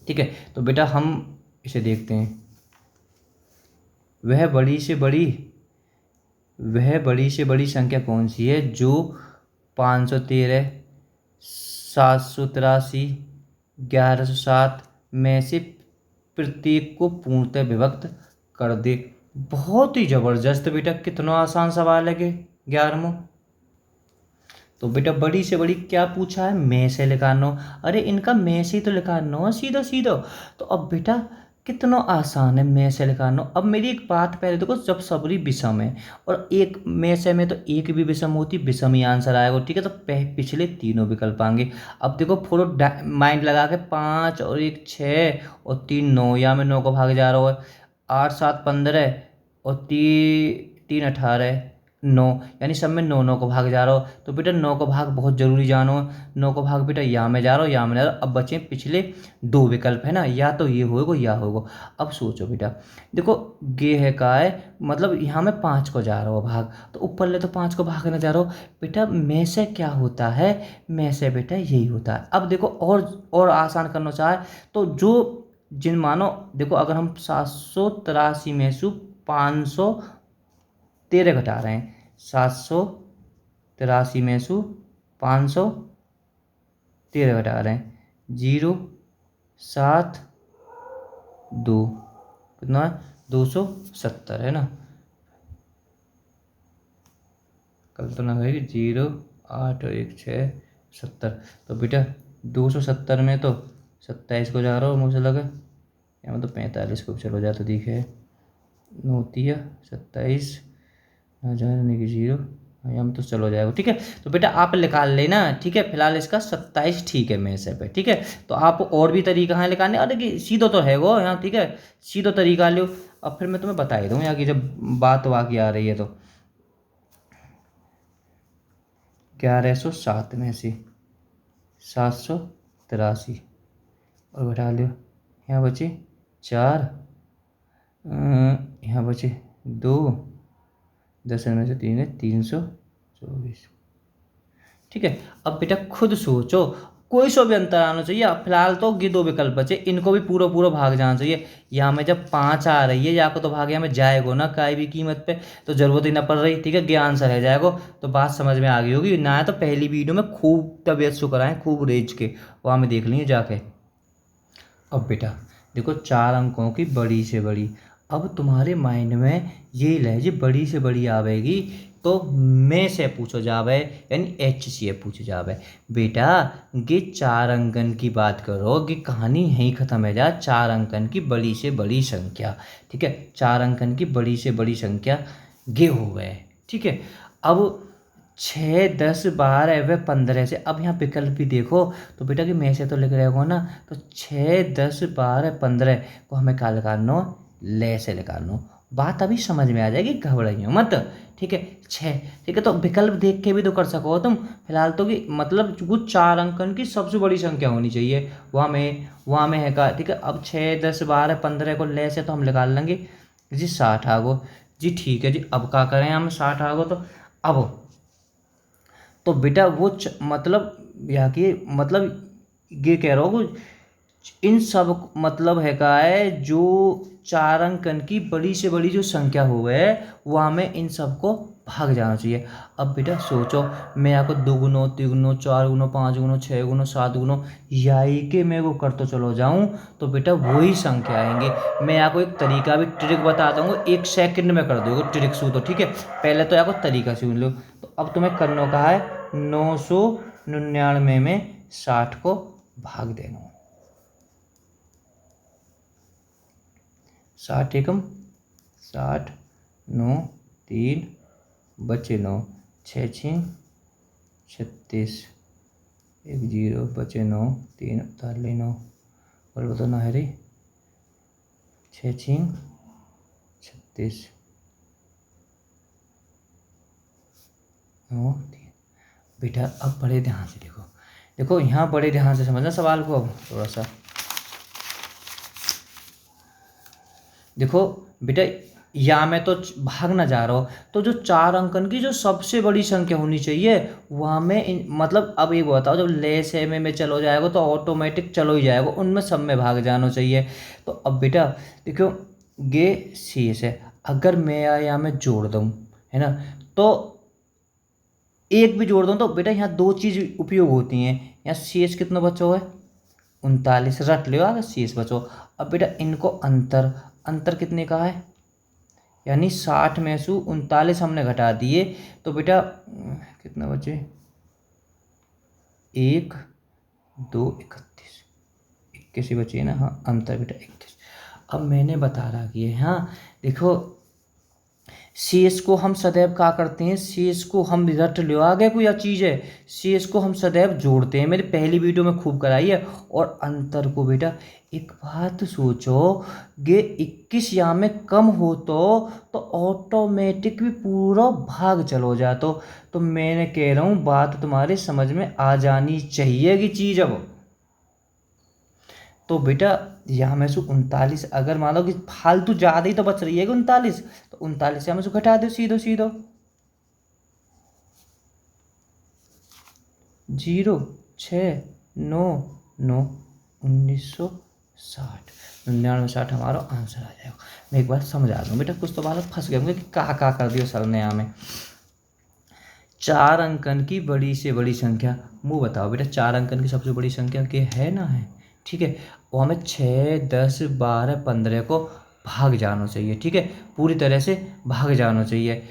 ठीक है, तो बेटा हम इसे देखते हैं। वह बड़ी से बड़ी संख्या कौन सी है जो 513, 783, 1107 में से प्रत्येक को पूर्णतः विभक्त कर दे। बहुत ही जबरदस्त बेटा, कितना आसान सवाल है कि 11वां। तो बेटा बड़ी से बड़ी क्या पूछा है, में से लिखानो। अरे इनका में से ही तो लिखानो है सीधो सीधो। तो अब बेटा कितना आसान है में से लिखानो। अब मेरी एक बात पहले देखो, जब सबरी विषम है और एक में से में तो एक भी विषम होती, विषम ही आंसर आएगा। ठीक है, तो पिछले तीनों विकल्प आएंगे। अब देखो थोड़ा माइंड लगा के, 5 और 1 6 और 3 9, या में 9 को भाग जा रहा है, 8 7 15 और 3 18 9, यानी सब में 9 9 को भाग जा रहा हो। तो बेटा 9 को भाग बहुत जरूरी जानो, 9 को भाग बेटा यहाँ में जा रहा हो, यहाँ में जा रहा हो। अब बचे पिछले 2 विकल्प है ना, या तो ये होगा या होगा। अब सोचो बेटा, देखो गे है का है, मतलब यहाँ में 5 को जा रहा हो भाग, तो ऊपर ले तो 5 को भागने जा रहा हो। बेटा में से क्या होता है, में से बेटा यही होता है। अब देखो और आसान करना चाहे तो जो जिन मानो, देखो अगर हम 783 में से 513 घटा रहे हैं, 783 में से 513 घटा रहे हैं, 0 7 2, कितना है 270 है ना। कल तो ना है 0 8 और 1 6 70। तो बेटा 270 में तो 27 को जा रहा हो मुझे लगा, या मतलब 45 को चलो जा, तो दिखे होती है 27 नहीं कि 0, हम तो चलो जाएगा। ठीक है, तो बेटा आप निकाल लेना। ठीक है, फिलहाल इसका 27 ठीक है में से पे। ठीक है, तो आप और भी तरीका है निकालने, अरे कि सीधो तो है वो यहाँ। ठीक है, सीधो तरीका लो। अब फिर मैं तुम्हें बता ही दूँ यहाँ की जब बात वाकई आ रही है तो 1107 में से 783 और घटा लो, यहाँ बचे 4, यहाँ बचे 2, 10 में से 3 है 324। ठीक है, अब बेटा खुद सोचो, कोई सो भी अंतर आना चाहिए। फिलहाल तो ये 2 विकल्प बचे, इनको भी पूरा पूरा भाग जाना चाहिए। यहाँ में जब 5 आ रही है, या को तो भाग यहाँ में जाएगा ना काई भी कीमत पे, तो जरूरत ही ना पड़ रही। ठीक है, ये आंसर है जाएगा। तो बात समझ में आ गई होगी ना। तो पहली वीडियो में खूब तबियत शो कराएं, खूब रेज के, वहाँ में देख लीजिए जाके। अब बेटा देखो 4 अंकों की बड़ी से बड़ी, अब तुम्हारे माइंड में ये लहजे बड़ी से बड़ी आवेगी तो में से पूछो जावे, यानी एच से पूछो जावे। बेटा ये 4 अंकन की बात करो, ये कहानी यहीं ख़त्म है जा। 4 अंकन की बड़ी से बड़ी संख्या, ठीक है, 4 अंकन की बड़ी से बड़ी संख्या ये हो गए। ठीक है, अब 6 10 12 व 15 से, अब यहाँ विकल्प भी देखो तो बेटा कि में से तो लिख रहे हो ना, तो 6 10 12 15 को हमें क्या निकालना, ले से निकालना। बात अभी समझ में आ जाएगी, घबराइयो मत। ठीक है, 6। ठीक है, तो विकल्प देख के भी तो कर सको तुम। फिलहाल तो कि मतलब वो 4 अंकन की सबसे बड़ी संख्या होनी चाहिए, वहाँ में है का। ठीक है, अब 6 10 12 15 को ले से तो हम निकाल लेंगे जी 60 आगो जी। ठीक है जी, अब क्या करें हम 60 आगो तो अब तो बेटा वो मतलब यहाँ की मतलब ये कह रहा हूँ, इन सब मतलब है का है जो 4 अंकन की बड़ी से बड़ी जो संख्या हो है वहाँ में इन सबको भाग जाना चाहिए। अब बेटा सोचो, मैं आपको 2 गुनो 3 गुनो 4 गुनो 5 गुनो 6 गुनो 7 गुनो यही के मैं वो करते चलो जाऊँ तो बेटा वही संख्या आएंगे। मैं आपको एक तरीका भी ट्रिक बता दूंगा, 1 सेकंड में कर दोगे ट्रिक सू तो। ठीक है, पहले तो आपको तरीका सुन लो। तो अब तुम्हें करना कहा है 999 में 60 को भाग देना। 60 एकम 60, 9 3 बचे 9, 6 6 36, 1 0 बचे 9, 3 48 9 और बताओ ना है रे 6 6 36 9 3। बेटा अब बड़े ध्यान से देखो, देखो यहाँ बड़े ध्यान से समझना सवाल को। अब थोड़ा सा देखो बेटा, या मैं तो भाग ना जा रहा हूँ, तो जो 4 अंकन की जो सबसे बड़ी संख्या होनी चाहिए वहाँ में मतलब अब ये बताओ, जब ले से में चलो जाएगा तो ऑटोमेटिक चलो ही जाएगा, उनमें सब में भाग जाना चाहिए। तो अब बेटा देखो, ये शेष है, अगर मैं यहाँ में जोड़ दूँ है ना, तो एक भी जोड़ दूँ तो बेटा यहाँ 2 चीज़ उपयोग होती हैं। यहाँ शेष कितना बचो है 39, रट लो आगे शेष बचो। अब बेटा इनको अंतर, अंतर कितने का है, यानी 60 में से 39 हमने घटा दिए तो बेटा कितना बचे 1 2 31, 21 ही बची है ना। हाँ अंतर बेटा 21। अब मैंने बता रहा कि हाँ देखो, शेष को हम सदैव क्या करते हैं, शेष को हम रट लो आगे कोई चीज़ है, शेष को हम सदैव जोड़ते हैं, मेरी पहली वीडियो में खूब कराई है। और अंतर को बेटा एक बात सोचो, ये 21 यहाँ में कम हो तो ऑटोमेटिक भी पूरा भाग चलो जा। तो मैंने कह रहा हूँ बात तुम्हारे समझ में आ जानी चाहिए कि चीज़। अब तो बेटा यहाँ में से 39 अगर मान लो कि फालतू ज़्यादा ही तो बच रही है कि 39, तो 39 यहाँ में से घटा दो सीधो सीधो 0 6 9 9 1960, 99 60 हमारा आंसर आ जाएगा। मैं एक बार समझा दूँ बेटा, कुछ तो बालक फंस गए होंगे कि कहा कर दियो सर ने यहाँ में। 4 अंकन की बड़ी से बड़ी संख्या मुँह बताओ बेटा, 4 अंकन की सबसे बड़ी संख्या क्या है ना है। ठीक है, और हमें 6 10 12 15 को भाग जाना चाहिए। ठीक है, पूरी तरह से भाग जाना चाहिए।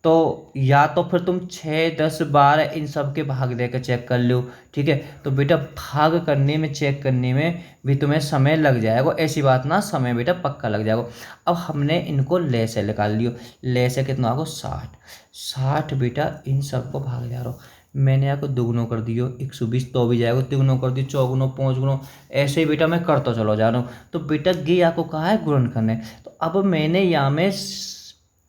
तो या तो फिर तुम 6 10 12 इन सब के भाग देकर चेक कर लो। ठीक है, तो बेटा भाग करने में चेक करने में भी तुम्हें समय लग जाएगा, ऐसी बात ना, समय बेटा पक्का लग जाएगा। अब हमने इनको ले से निकाल लियो, ले से कितना आगो 60, 60 बेटा इन सबको भाग जा रहा हूँ। मैंने आपको दुगुनो कर दियो 120 तो भी जाएगा, तिगुनो कर दियो 4 गुनो 5 गुनो, ऐसे ही बेटा मैं करता चलो जा रहा हूँ। तो बेटा ये आपको कहा है गुणन करने, तो अब मैंने यहाँ में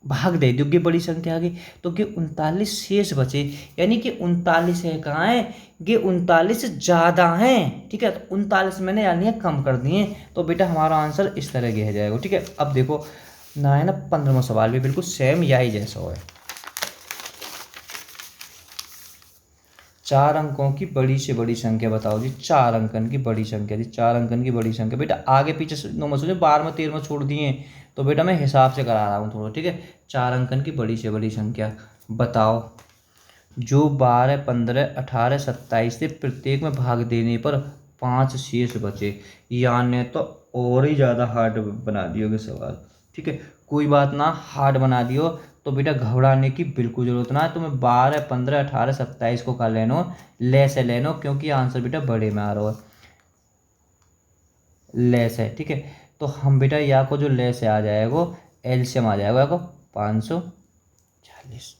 भाग दे दियो, ये बड़ी संख्या आ गई तो कि 39 शेष बचे, यानी कि 39 है कहाँ है, ये 39 ज़्यादा हैं। ठीक है, तो 39 मैंने यानी कम कर दिए, तो बेटा हमारा आंसर इस तरह के हो जाएगा। ठीक है, अब देखो ना है ना 15वां सवाल भी बिल्कुल सेम यही जैसा हो है। 4 अंकों की बड़ी से बड़ी संख्या बताओ जी, 4 अंकन की बड़ी संख्या जी, 4 अंकन की बड़ी संख्या। बेटा आगे पीछे नो मत सोचो, 12 में 13 में छोड़ दिए, तो बेटा मैं हिसाब से करा रहा हूँ थोड़ा। ठीक है, 4 अंकन की बड़ी से बड़ी संख्या बताओ जो 12 15 18 27 से प्रत्येक में भाग देने पर 5 शेष बचे। यानी तो और ही ज़्यादा हार्ड बना दियोगे सवाल। ठीक है, कोई बात ना, हार्ड बना दियो तो बेटा घबराने की बिल्कुल जरूरत ना है। तुम्हें 12 15 18 27 को कर लेनो, ले से लेनो, क्योंकि आंसर बेटा बड़े में आ रहा है, लेस है। ठीक है, तो हम बेटा या को जो लेस है आ जाएगा, एलसीएम आ जाएगा को 540।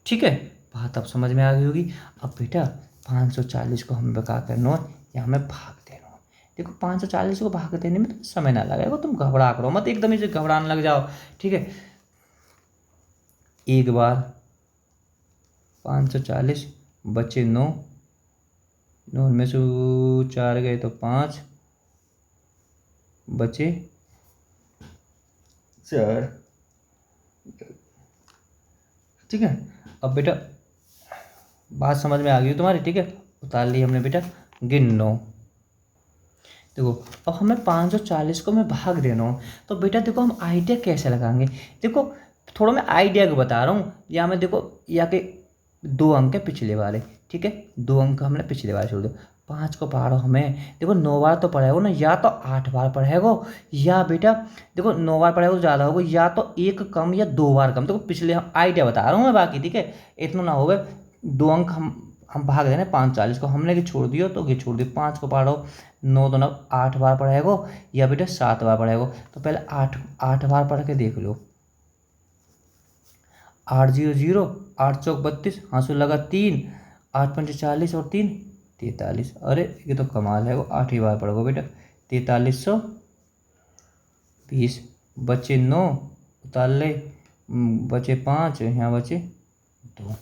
ठीक है, बात अब समझ में आ गई होगी। अब बेटा 540 को हम बका करना है या हमें भाग देना है। देखो 540 को भाग देने में तो समय ना लगेगा, तुम घबरा करो मत, एकदम से घबराने लग जाओ, ठीक है। एक बार 540 बचे 9, 9 में से 4 गए तो 5 बचे 4, ठीक है। अब बेटा बात समझ में आ गई तुम्हारी, ठीक है। उतार ली हमने बेटा, गिन 9। देखो अब हमें 540 को मैं भाग देना हूँ, तो बेटा देखो हम आइडिया कैसे लगाएंगे। देखो थोड़ा मैं आइडिया को बता रहा हूँ, या मैं देखो या के 2 अंक है पिछले वाले, ठीक है, 2 अंक हमने पिछले वाले छोड़ दो। 5 को पढ़ो हमें, देखो 9 बार तो पढ़ेगा ना, या तो 8 बार पढ़ेगा, या बेटा देखो 9 बार पढ़ेगा तो ज़्यादा होगा, या तो 1 कम या 2 बार कम। देखो पिछले हम आइडिया बता रहा हूँ मैं, बाकी ठीक है इतना ना होगा। 2 अंक हम भाग देना 540 को, हमने कि छोड़ दियो तो ये छोड़ दियो। 5 को पढ़ो, 9 तो 9 8 बार पढ़ेगो, या बेटा 7 बार पढ़ेगो। तो पहले 8 बार पढ़ के देख लो। 8 0 0, 8 चौक 32, हाँसू लगा 3, 8 पंचे 40 और 3 43। अरे ये तो कमाल है, वो 8 ही बार पढ़ोगे बेटा। 4320 बचे 9, उतार ले, बचे 5, यहाँ बचे 2,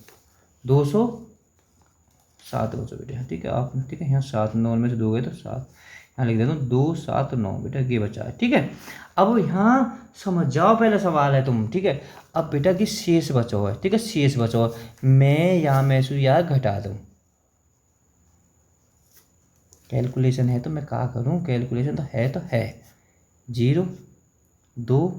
207 बचे बेटा, ठीक है। आप ठीक है यहाँ 7, 9 में से 2 गए तो 7, यहाँ लिख देता हूँ 2 7 9 बेटा, ये बचा है, ठीक है। अब यहाँ समझ जाओ, पहले सवाल है तुम, ठीक है। अब बेटा की शेष बचो है, ठीक है, शेष बचो है, मैं यहाँ महसूस या घटा दूँ, कैलकुलेशन है तो मैं क्या करूँ, कैलकुलेशन तो है 0 2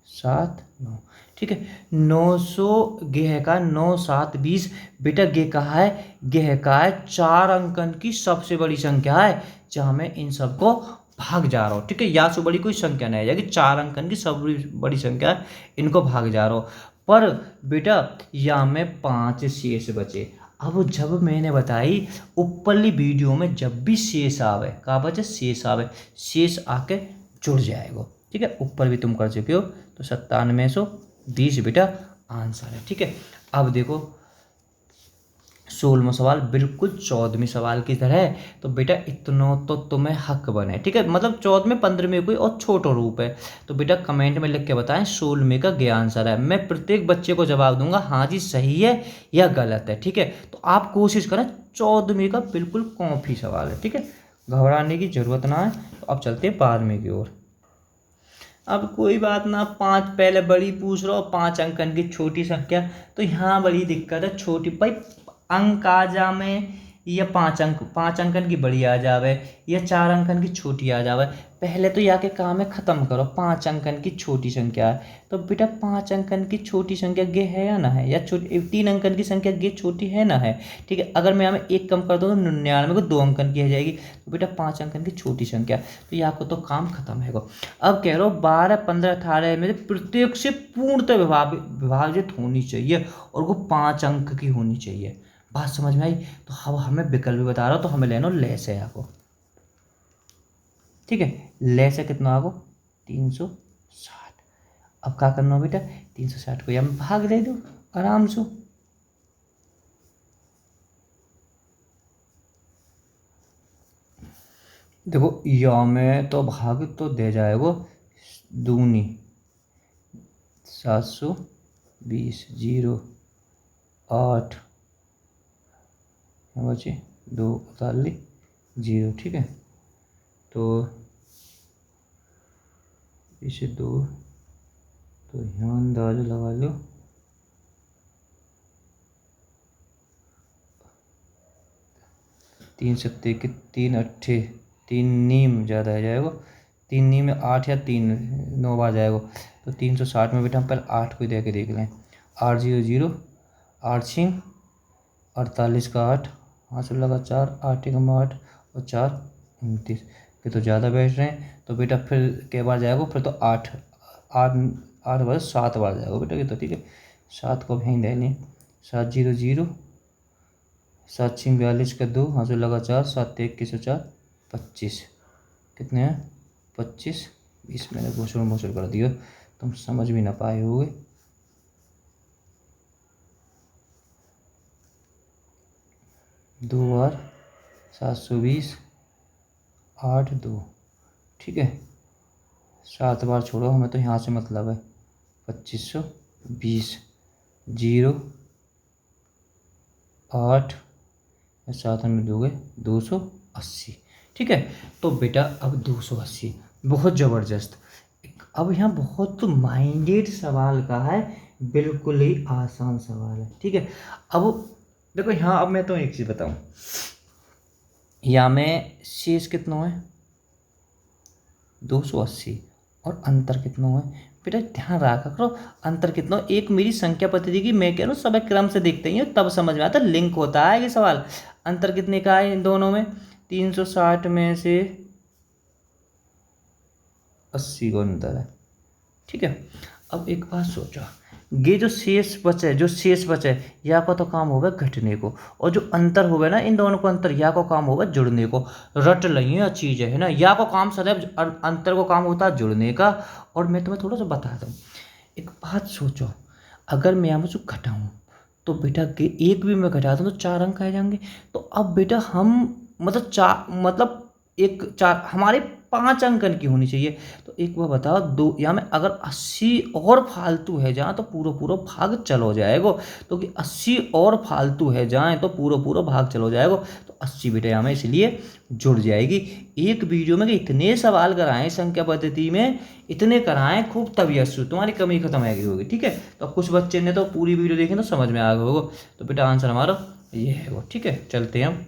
7 9, ठीक है। 900 गेह का 9 7 20 बेटा, गे कहा है, गेह का है 4 अंकन की सबसे बड़ी संख्या है, जहाँ मैं इन सबको भाग जा रहा हूँ, ठीक है। या से बड़ी कोई संख्या नहीं है, कि 4 अंकन की सब बड़ी संख्या है, इनको भाग जा रहा हूँ। पर बेटा यहाँ में 5 शेष बचे। अब जब मैंने बताई ऊपरली वीडियो में, जब भी शेष आवे, कहा बचे शेष आवे, शेष आके जुड़ जाएगा, ठीक है। ऊपर भी तुम कर चुके हो, तो 9720 बेटा आंसर है, ठीक है। अब देखो 16वां सवाल बिल्कुल 14वें सवाल की तरह है, तो बेटा इतना तो तुम्हें हक बने, ठीक है। मतलब 14वें 15वें कोई और छोटा रूप है, तो बेटा कमेंट में लिख के बताएं 16वें का क्या आंसर है। मैं प्रत्येक बच्चे को जवाब दूंगा हाँ जी सही है या गलत है, ठीक है। तो आप कोशिश करें, 14वें का बिल्कुल कॉपी सवाल है, ठीक है, घबराने की जरूरत ना है। तो अब चलते हैं 12वें की ओर। अब कोई बात ना, 5 पहले बड़ी पूछ रहा हो, 5 अंकन की छोटी संख्या, तो यहाँ बड़ी दिक्कत है। छोटी भाई अंक आ जावे, या 5 अंकन की बड़ी आ जावे, या 4 अंकन की छोटी आ जावे। पहले तो या के काम है ख़त्म करो, 5 अंकन की छोटी संख्या है, तो बेटा 5 अंकन की छोटी संख्या गे है या ना है, या छोटी 3 अंकन की संख्या गे छोटी है ना है, ठीक है। अगर मैं हमें एक कम कर दूँ तो 99 को 2 अंकन की हो जाएगी, तो बेटा 5 अंकन की छोटी संख्या, तो यहाँ को तो काम खत्म है। अब कह रहा हूँ 12 15 18 में से प्रत्येक से पूर्णतः विभाजित होनी चाहिए, और वो 5 अंक की होनी चाहिए। बात समझ में आई। तो अब हमें विकल्प भी बता रहा हूँ, तो हमें लेना ले से आपको, ठीक है। ले से कितना आपको 360। अब क्या करना हो बेटा, 360 को यहाँ भाग दे दो आराम से। देखो या में तो भाग तो दे जाएगा दूनी, 720 0 8 बचे 2 उतार ली 0, ठीक है। तो इसे 2, तो यहाँ अंदाजा लगा लो, तीन सत्ते के 3 अट्ठे 3 नीम ज़्यादा आ जाएगा, 3 नीम में 8 या 3 9 बार जाएगा, तो 360 में बेटा हम पहले 8 को दे के देख लें। 8 0 0, 8 6 48 का 8, हाँ से लगा 4, 8 1 8 और 4 29, फिर तो ज़्यादा बैठ रहे हैं, तो बेटा फिर के बार जाएगा, फिर तो 8 8 8 बार 7 बार जाएगा बेटा, ये तो ठीक है। 7 को भी दे लें, 7 0 0, 7 6 42 का 2, हाँ से लगा 4, 7 1 21 4 25, कितने हैं 25 20, मैंने घोषण कर दिया, तुम समझ भी ना पाए होगे। दो बार 720, 8 2, ठीक है। 7 बार छोड़ो, हमें तो यहाँ से मतलब है 2520, 0 8, 7 में दोगे 280, ठीक है। तो बेटा अब 280 बहुत ज़बरदस्त। अब यहाँ बहुत माइंडेड सवाल का है, बिल्कुल ही आसान सवाल है, ठीक है। अब देखो यहाँ, अब मैं तो एक चीज़ बताऊँ, यहाँ में शेष कितना है 280 और अंतर कितना है बेटा, ध्यान रखा करो अंतर कितना। एक मेरी संख्या पद्धति की मैं कह रहा हूँ सब क्रम से देखते ही तब समझ में आता, लिंक होता है ये सवाल। अंतर कितने का है इन दोनों में, 360 में से 80 का अंतर है, ठीक है। अब एक बात सोचो, ये जो शेष बचे या का तो काम होगा घटने को, और जो अंतर होगा ना इन दोनों को अंतर, या को काम होगा जुड़ने को। रट लइए चीज़ है ना, या को काम सदैव अंतर को काम होता है जुड़ने का। और मैं तुम्हें थोड़ा सा बता दूँ, एक बात सोचो, अगर मैं यहाँ से घटाऊँ तो बेटा एक भी मैं घटा दूँ तो 4 अंक आ जाएंगे। तो अब बेटा हम मतलब एक 4 हमारे 5 अंकन की होनी चाहिए। तो एक बार बताओ, दो यहाँ में अगर 80 और फालतू है जहाँ तो पूरा पूरा भाग चलो जाएगा। तो कि 80 और फालतू है जाए तो पूरा पूरा भाग चलो जाएगा। तो 80 बेटा यहाँ में इसलिए जुड़ जाएगी। एक वीडियो में इतने सवाल कराएं संख्या पद्धति में, इतने कराएं खूब, तबीयत से तुम्हारी कमी खत्म होगी, ठीक है। तो कुछ बच्चे ने तो पूरी वीडियो देखें तो समझ में आ गया होगा। तो बेटा आंसर हमारा ये है वो, ठीक है। चलते हैं हम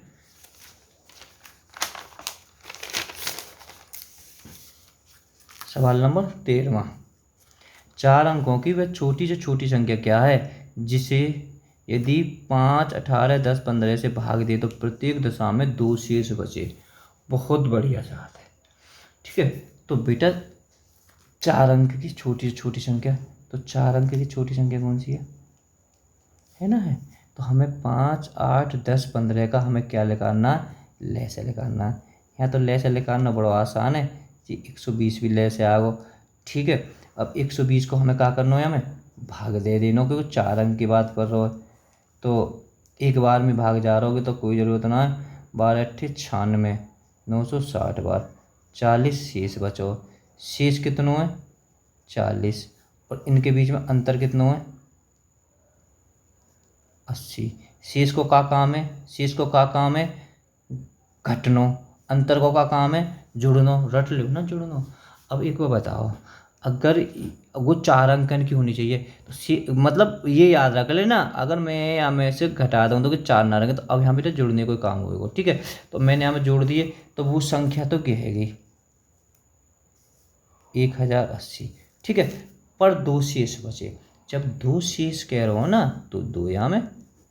सवाल नंबर 13वां। 4 अंकों की वह छोटी से छोटी संख्या क्या है जिसे यदि 5, 18, 10, 15 से भाग दे तो प्रत्येक दशा में 2 शेष बचे। बहुत बढ़िया बात है, ठीक है। तो बेटा 4 अंक की छोटी से छोटी संख्या, तो 4 अंक की छोटी संख्या कौन सी है ना, है। तो हमें 5, 8, 10, 15 का हमें क्या निकालना है, ले से निकालना है। यहाँ तो ले से निकालना बड़ा आसान है जी, 120 भी ले से आ गो, ठीक है। अब 120 को हमें क्या करना है, हमें भाग दे देना, क्योंकि 4 अंक की बात कर रहे हो तो एक बार में भाग जा रहोगे तो कोई ज़रूरत ना है। 12 8 96, 960 बार, 40 शेष बचो। शेष कितना है 40, और इनके बीच में अंतर कितना है 80। शेष को का काम है, शेष को का काम है घटनो, अंतर को का काम है जुड़नो, रट लो ना जुड़नो। अब एक बार बताओ, अगर वो 4 अंकन की होनी चाहिए तो मतलब ये याद रख लेना, अगर मैं यहाँ में से घटा दूँ तो कि 4 ना रखें, तो अब यहाँ पे तो जुड़ने कोई काम होगा, ठीक है। तो मैंने यहाँ में जोड़ दिए, तो वो संख्या तो कहेगी 1080, ठीक है। पर 2 शेष बचे, जब 2 शेष कह रहे हो ना तो 2 यहाँ में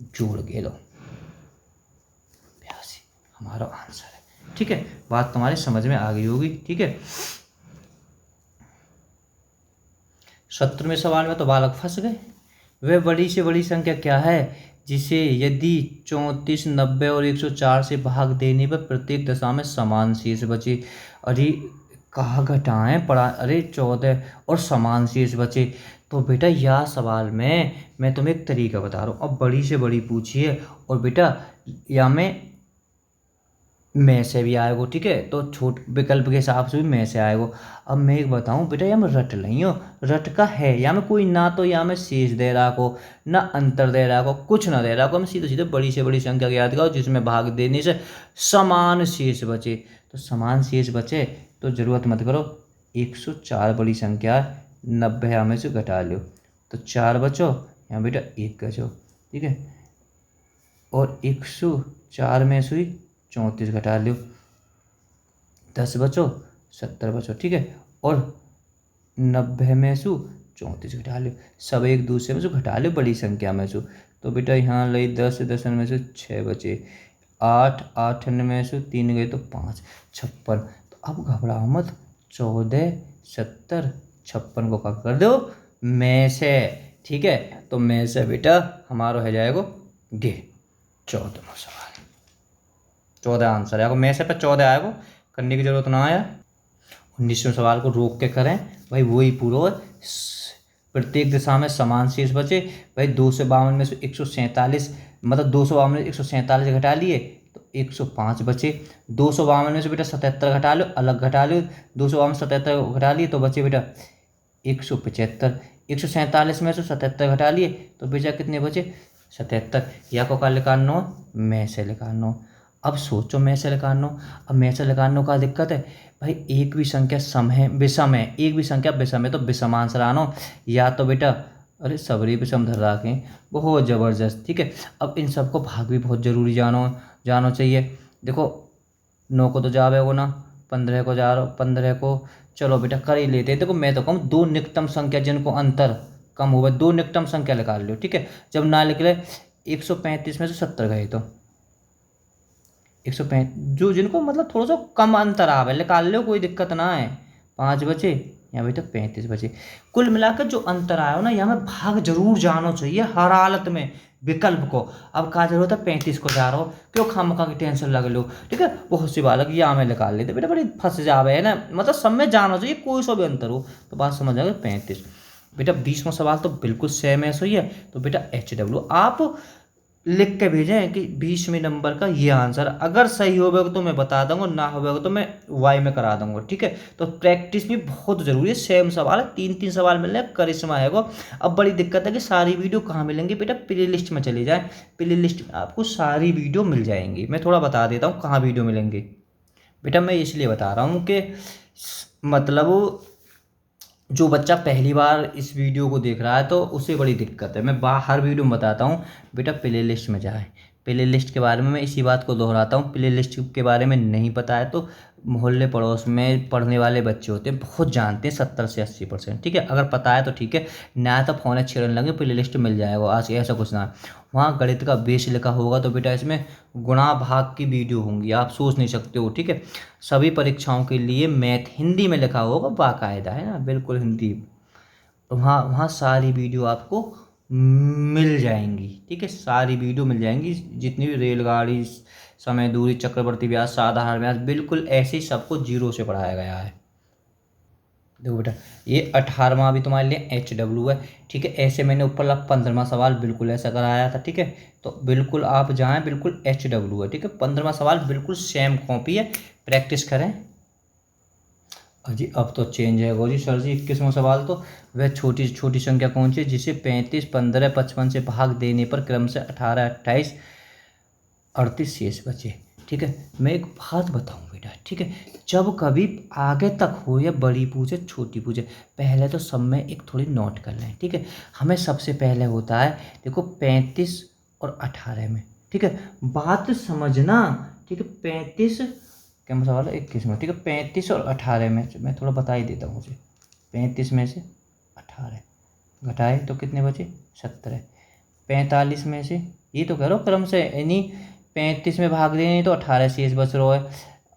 जोड़ के लो, 82 हमारा आंसर है, ठीक है। बात तुम्हारी समझ में आ गई होगी, ठीक है। 17वें सवाल में तो बालक फंस गए। वह बड़ी से बड़ी संख्या क्या है जिसे यदि 34, 90 और 104 से भाग देने पर प्रत्येक दशा में समान शेष बचे। अरे कहाँ घटाएं पढ़ा, अरे 14 और समान शेष बचे। तो बेटा यह सवाल में मैं तुम्हें एक तरीका बता रहा हूँ, अब बड़ी से बड़ी पूछिए, और बेटा या में से भी आएगा, ठीक है। तो छोट विकल्प के हिसाब से भी में से आएगा। अब मैं एक बताऊं बेटा, या में रट नहीं हो, रट का है या में कोई ना, तो या में शेष दे रहा को ना अंतर दे रहा को, कुछ ना दे रहा को, हम सीधे सीधे बड़ी से बड़ी संख्या याद करो जिसमें भाग देने से समान शेष बचे। तो समान शेष बचे तो जरूरत मत करो, 104 बड़ी संख्या, 90 हमें से घटा लो तो 4 बचो, यहाँ बेटा 1 बचो, ठीक है। और 104 में से 34 घटा लो, 10 बचो, 70 बचो, ठीक है। और 90 में से 34 घटा लो, सब एक दूसरे में से घटा लो बड़ी संख्या में से। तो बेटा यहाँ लई 10, 10 में से 6 बचे, 8, 8 में से 3 गए तो 5, 56। तो अब घबराओ मत, 14, 70, 56 को क्या कर दो में से, ठीक है। तो में से बेटा हमारा हो जाएगा गे 14वां सवाल, 14 आंसर है। में से पे 14 आएगा, करने की जरूरत ना आया। 19वें सवाल को रोक के करें भाई, वही पूरा प्रत्येक दिशा में समान शेष बचे। भाई 252 में से 147, मतलब 252 में 147 घटा लिए तो 105 बचे। 252 में से बेटा 77 घटा लो, अलग घटा लो, 252 77 घटा लिए तो बचे बेटा 175। 147 में से 77 घटा लिए तो बेटा कितने बचे 77। या को का निकालना में से निकालना। अब सोचो में से निकालना, अब में से निकालने का दिक्कत है भाई, एक भी संख्या सम है विषम है, एक भी संख्या विषम है तो विषम आंसर आना। या तो बेटा अरे सबरी विषम धर रखें, बहुत ज़बरदस्त। ठीक है, अब इन सबको भाग भी बहुत ज़रूरी जानो चाहिए। देखो 9 को तो जावे हो ना, 15 को जा रहा, 15 को चलो बेटा कर ही लेते हैं। देखो मैं तो कहूँ दो निकटम संख्या जिनको अंतर कम हुआ, दो निकटम संख्या निकाल लो। ठीक है, जब ना निकले 135 में से 70 गए तो 135, जो जिनको मतलब थोड़ा सा कम अंतर आवे निकाल लो, कोई दिक्कत ना है। 5 बचे यहाँ बेटा 35 बचे। कुल मिलाकर जो अंतर आया हो ना, यहाँ में भाग जरूर जाना चाहिए हर हालत में विकल्प को। अब कहा जरूरत है 35 को जा रहा हो, क्यों खामखा की टेंशन लग लो। ठीक है, बहुत सी बात है कि यहाँ में निकाल लेते बेटा, बड़ी फंस जावे है ना, मतलब सब में जाना चाहिए, कोई सा भी अंतर हो तो बात समझ आएगा। 35 बेटा 20वां सवाल तो बिल्कुल सेम ऐसा ही है। तो बेटा HW आप लिख के भेजें कि 20वें नंबर का ये आंसर, अगर सही होगा तो मैं बता दूंगा, ना होगा तो मैं वाई में करा दूंगा। ठीक है, तो प्रैक्टिस भी बहुत ज़रूरी है। सेम सवाल है, 3-3 सवाल मिल रहे हैं, करिश्मा है वो। अब बड़ी दिक्कत है कि सारी वीडियो कहाँ मिलेंगी बेटा, प्ले लिस्ट में चले जाए, प्ले लिस्ट में आपको सारी वीडियो मिल जाएंगी। मैं थोड़ा बता देता हूँ कहाँ वीडियो मिलेंगी बेटा, मैं इसलिए बता रहा हूँ कि मतलब जो बच्चा पहली बार इस वीडियो को देख रहा है तो उसे बड़ी दिक्कत है। मैं हर वीडियो में बताता हूँ बेटा प्ले लिस्ट में जाए। प्ले लिस्ट के बारे में मैं इसी बात को दोहराता हूँ, प्ले लिस्ट के बारे में नहीं पता है तो मोहल्ले पड़ोस में पढ़ने वाले बच्चे होते हैं, बहुत जानते हैं 70 से 80%। ठीक है, अगर पता है तो ठीक है, ना तो फ़ोन छेड़ने लगे, प्ले लिस्ट मिल जाएगा आज, ऐसा कुछ ना। वहाँ गणित का बेस लिखा होगा तो बेटा इसमें गुणा भाग की वीडियो होंगी, आप सोच नहीं सकते हो। ठीक है, सभी परीक्षाओं के लिए मैथ हिंदी में लिखा होगा बाकायदा, है ना, बिल्कुल हिंदी। तो वहाँ वहाँ सारी वीडियो आपको मिल जाएंगी। ठीक है, सारी वीडियो मिल जाएंगी, जितनी भी रेलगाड़ी, समय दूरी, चक्रवर्ती व्यास, साधारण व्यास, बिल्कुल ऐसे ही सबको जीरो से पढ़ाया गया है। देखो बेटा ये 18वां भी तुम्हारे लिए HW है। ठीक है, ऐसे मैंने ऊपर 15वां सवाल बिल्कुल ऐसा कराया था। ठीक है, तो बिल्कुल आप जाएं, बिल्कुल HW है। ठीक है, 15वां सवाल बिल्कुल सेम कॉपी है, प्रैक्टिस करें। जी अब तो चेंज है गो जी सर जी। 21वां सवाल तो वह छोटी छोटी संख्या कौन सी है जिसे 35, 15, 55 से भाग देने पर क्रम से 18, 28, 38 शेष बचे। ठीक है, मैं एक बात बताऊं बेटा, ठीक है, जब कभी आगे तक हो या बड़ी पूछे छोटी पूछे, पहले तो सब में एक थोड़ी नोट कर लें। ठीक है, हमें सबसे पहले होता है देखो 35 और 18 में। ठीक है, बात समझना। ठीक है, 35 क्या सवाल है 21 में। ठीक है, 35 और 18 में मैं थोड़ा बता ही देता हूँ मुझे। 35 में से 18 घटाए तो कितने बचे 17। 45 में से, ये तो कह रहा हूँ क्रम से, यानी 35 में भाग दें तो 18 शेष बच रहा है,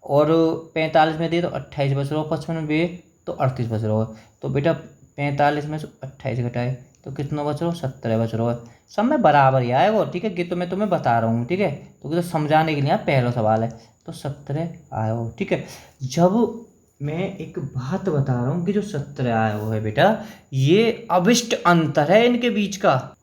और 45 में दे तो 28 बच रहा है, 55 में दे तो 38 बच रहा है। तो बेटा 45 में से 28 घटाए तो कितना बच रहा है 17 बच रहा है। सब में बराबर ही आएगा। ठीक है, कि तो मैं तुम्हें बता रहा हूँ। ठीक है, तो समझाने के लिए पहला सवाल है तो 17 आया हो। ठीक है, जब मैं एक बात बता रहा हूँ कि जो 17 आया हो है बेटा, ये अभिष्ट अंतर है इनके बीच का,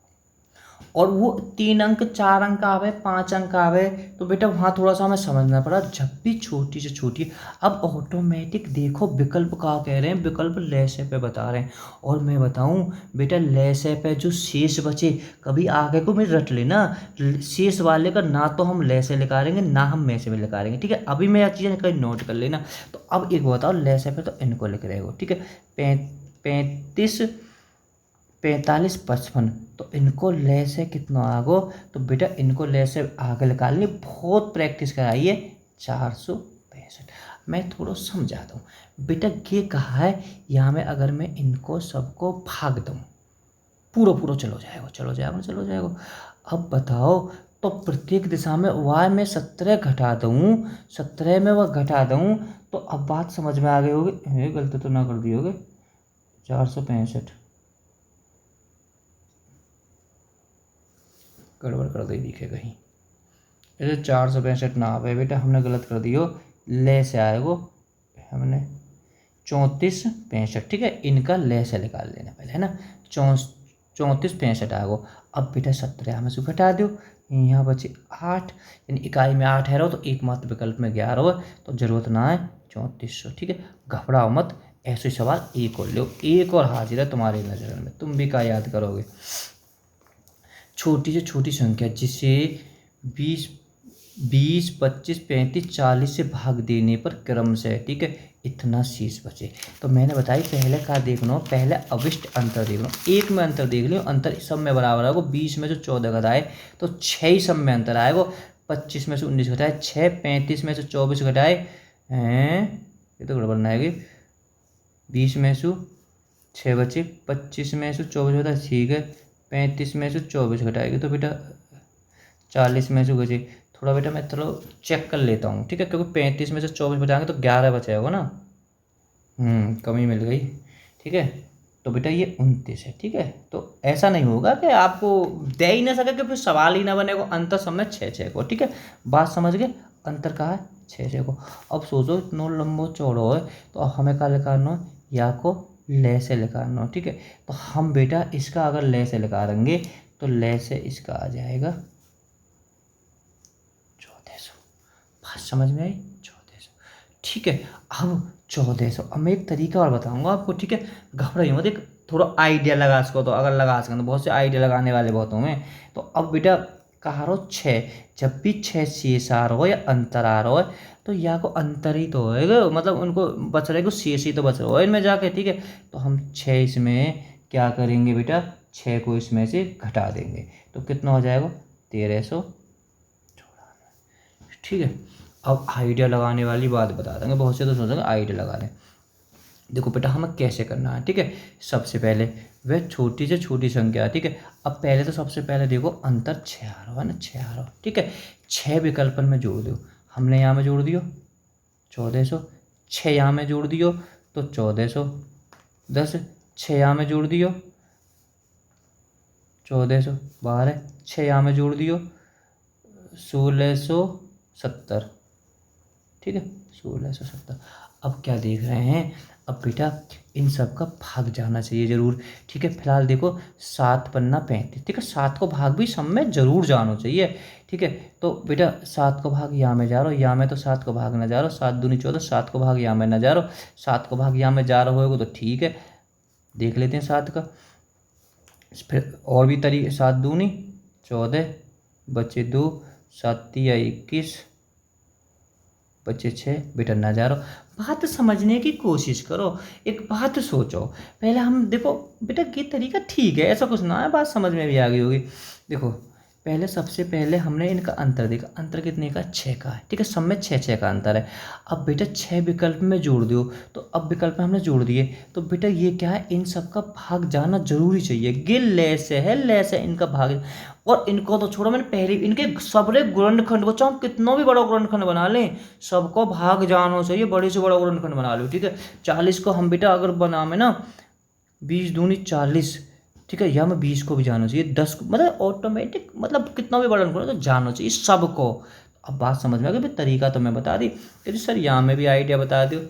और वो 3 अंक 4 अंक आवे 5 अंक आवे तो बेटा वहाँ थोड़ा सा हमें समझना पड़ा। जब भी छोटी से छोटी, अब ऑटोमेटिक देखो विकल्प कहाँ कह रहे हैं, विकल्प लैसे पे बता रहे हैं। और मैं बताऊं बेटा लैसे पे जो शेष बचे, कभी आगे को मैं रट लेना, शेष वाले का ना तो हम लैसे निकालेंगे ना हम में से में निकालेंगे। ठीक है, अभी मैं यह चीज़ें कहीं नोट कर लेना। तो अब एक बताओ लैसे पे तो इनको लिख रहे हो। ठीक है, 35, 45, 55, तो इनको ले से कितना आगो, तो बेटा इनको ले से आगे निकालनी, बहुत प्रैक्टिस कराइए। 465। मैं थोड़ा समझाता हूँ बेटा, ये कहा है यहाँ में, अगर मैं इनको सबको भाग दूँ पूरा पूरा चलो जाएगा चलो जाएगा चलो जाएगा। अब बताओ तो प्रत्येक दिशा में वाई में 17 घटा दूँ, 17 में वह घटा दूँ, तो अब बात समझ में आ गई होगी। गलती तो ना कर दी होगी, 465 गड़बड़ कर दी दिखे कहीं। ऐसे 465 ना आवे बेटा, हमने गलत कर दियो, ले से आएगो हमने 34, 65। ठीक है, इनका ले से निकाल लेना पहले, है ना। 34 65 आएगा। अब बेटा 17 में से घटा दो, यहाँ बचे 8, यानी इकाई में 8 है रहो तो एक मात्र विकल्प में 11 है, तो जरूरत ना है 3400। ठीक है, घबराओ मत, ऐसे सवाल एक और लो, एक और हाजिर है तुम्हारे नजर में, तुम भी क्या याद करोगे। छोटी से छोटी संख्या जिसे 20 20 25 35 40 से भाग देने पर क्रम से, ठीक है, इतना शेष बचे। तो मैंने बताई पहले क्या देख लो, पहले अविष्ट अंतर देख लो, एक में अंतर देख लियो, अंतर सब में बराबर आएगा। 20 में से 14 घटाए तो 6 ही सब में अंतर आएगा। 25 में से 19 घटाए 6, 35 में से 24 घटाए हैं, ये तो गड़बड़ ना आएगी। 20 में से 6 बचे, 25 में से 24 घटाए, ठीक है, 35 में से 24 घटाएगी तो बेटा 40 में से बचे। थोड़ा बेटा मैं चलो चेक कर लेता हूँ, ठीक है, क्योंकि 35 में से 24 बचाएंगे तो 11 बचेगा ना, कमी मिल गई। ठीक है, तो बेटा ये 29 है। ठीक है, तो ऐसा नहीं होगा कि आपको दे ही ना सके कि फिर सवाल ही ना बनेगा। अंतर सब में 6 को, ठीक है, बात समझ गए, अंतर कहाँ है 6 को। अब सोचो इतना लंबो चौड़ो है तो अब हमें क्या लिखाना है, या को ले से लिखाना है। ठीक है, तो हम बेटा इसका अगर ले से लिखा देंगे तो ले से इसका आ जाएगा 1400। बात समझ में आई, 1400। ठीक है, अब 1400, अब मैं एक तरीका और बताऊंगा आपको। ठीक है, घबराइए मत, एक थोड़ा आइडिया लगा सको तो, अगर लगा सकें तो, बहुत से आइडिया लगाने वाले बहुत होंगे। तो अब बेटा कहा रहो 6, जब भी 6 शेष आ रहा हो या अंतर आ रहा हो तो या को अंतर ही तो होएगा, मतलब उनको बच रहे को शेष ही तो बच रहा हो इनमें जाके। ठीक है, तो हम 6 इसमें क्या करेंगे बेटा, 6 को इसमें से घटा देंगे तो कितना हो जाएगा 1394। ठीक है, अब आइडिया लगाने वाली बात बता देंगे, बहुत से तो सोचेंगे आइडिया लगा लें। देखो बेटा हमें कैसे करना है। ठीक है, सबसे पहले वह छोटी से छोटी संख्या है। ठीक है, अब पहले तो सबसे पहले देखो अंतर 6 आ रहा है ना, 6 आ रहा है। ठीक है, 6 विकल्पन में जोड़ दो, हमने यहाँ में जोड़ दियो 1400, 6 यहाँ में जोड़ दियो तो 1410, 6 यहाँ में जोड़ दियो 1400 बाहर है, 6 यहाँ में जोड़ दियो 1670। ठीक है, 1670। अब क्या देख रहे हैं, अब बेटा इन सब का भाग जाना चाहिए जरूर। ठीक है, फिलहाल देखो 7 पन्ना 35। ठीक है, 7 को भाग भी सब में जरूर जाना चाहिए। ठीक है, तो बेटा 7 को भाग यहाँ में जा रहा हो, यहाँ में तो 7 को भाग ना जा रहा हो, 7 दूनी 14, 7 को भाग यहाँ में ना जा रहा हो, 7 को भाग यहाँ में जा रहा होगा तो ठीक है, देख लेते हैं 7 का। फिर और भी तरीके, 7 दूनी 14 बचे 2, 7 या 21 बचे 6, बेटा ना जा रहा। बात समझने की कोशिश करो, एक बात सोचो पहले। हम देखो बेटा ये तरीका ठीक है, ऐसा कुछ ना है, बात समझ में भी आ गई होगी। देखो पहले सबसे पहले हमने इनका अंतर देखा, अंतर कितने का 6 का है। ठीक है, सब में 6 का अंतर है। अब बेटा 6 विकल्प में जोड़ दो, तो अब विकल्प में हमने जोड़ दिए तो बेटा ये क्या है, इन सब का भाग जाना जरूरी चाहिए। गिल ले से है, ले से इनका भाग, और इनको तो छोड़ो, मैंने पहले इनके सबरे गुणनखंड को चाहो कितना भी बड़ा गुणनखंड बना लें, सबको भाग जाना चाहिए, बड़े से बड़ा गुणनखंड बना लो। ठीक है, 40 को हम बेटा अगर बना में ना 20 दूनी 40, ठीक है, या में 20 को भी जाना चाहिए, 10 को, मतलब ऑटोमेटिक, मतलब कितना भी बड़ा गुणनखंड तो जाना चाहिए सबको। अब बात समझ में आ गई, तरीका तो मैं बता दी कि सर यहाँ में भी आइडिया बता दो,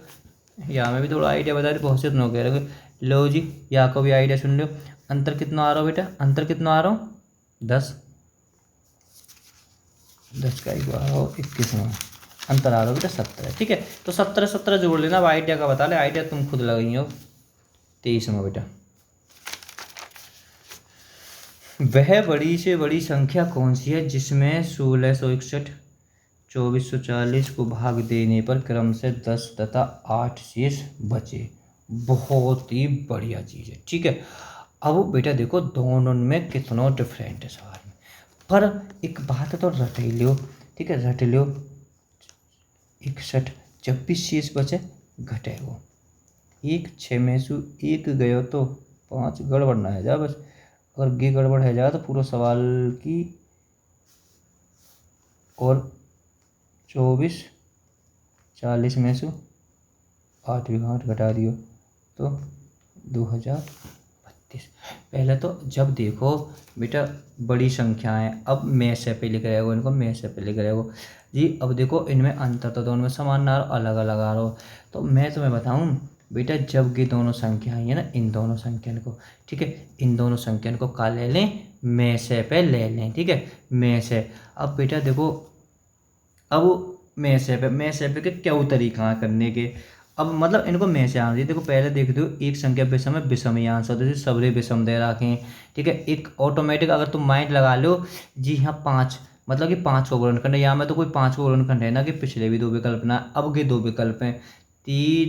यहाँ में भी थोड़ा आइडिया बता दो, बहुत से तो कह रहे लो जी, यहाँ को भी आइडिया सुन लो। अंतर कितना आ रहा हो बेटा, अंतर कितना आ रहा हो 10, 10 का 21 में अंतर आ रहा हो बेटा 17। ठीक है, तो 17 17 जोड़ लेना। अब आइडिया का बता ले, आइडिया तुम खुद लगाई हो 23 में बेटा। वह बड़ी से बड़ी संख्या कौन सी है जिसमें 1661 2440 को भाग देने पर क्रम से 10 तथा 8 शेष बचे। बहुत ही बढ़िया चीज़ है। ठीक है, अब बेटा देखो दोनों में कितना डिफरेंट है सवाल में, पर एक बात तो रट ही लो। ठीक है, रट लो 61, जब भी शेष बचे घटेगो, एक 6 में से 1 गयो तो 5 गड़बड़ ना है जा, बस अगर गे गड़बड़ है जा तो पूरा सवाल की। और 24 40 में से 8 भी 8 घटा दियो तो 2032। पहले तो जब देखो बेटा बड़ी संख्याएं, अब मैं से पे लिख रहे हो इनको, मैं से पे लिख रहे हो जी। अब देखो इनमें अंतर तो दोनों में समान ना अलग अलग आ रहा हो, तो मैं तुम्हें बताऊं बेटा जब ये दोनों संख्या आई है ना, इन दोनों संख्यान को, ठीक है, इन दोनों संख्यान को का ले लें, में से पे ले लें, ठीक है, में से। अब बेटा देखो, अब में से पे के क्या तरीका है करने के। अब मतलब इनको में से आंसर देखो, पहले देख दो एक संख्या विषम है, विषम ही आंसर दे, सबरे विषम दे रखे, ठीक है। एक ऑटोमेटिक अगर तुम माइंड लगा लो जी हाँ, 5 मतलब कि 5 को गुणनखंड है, यहाँ में तो कोई 5 को गुणनखंड है ना, कि पिछले भी 2 विकल्प ना, अब के 2 विकल्प हैं, 3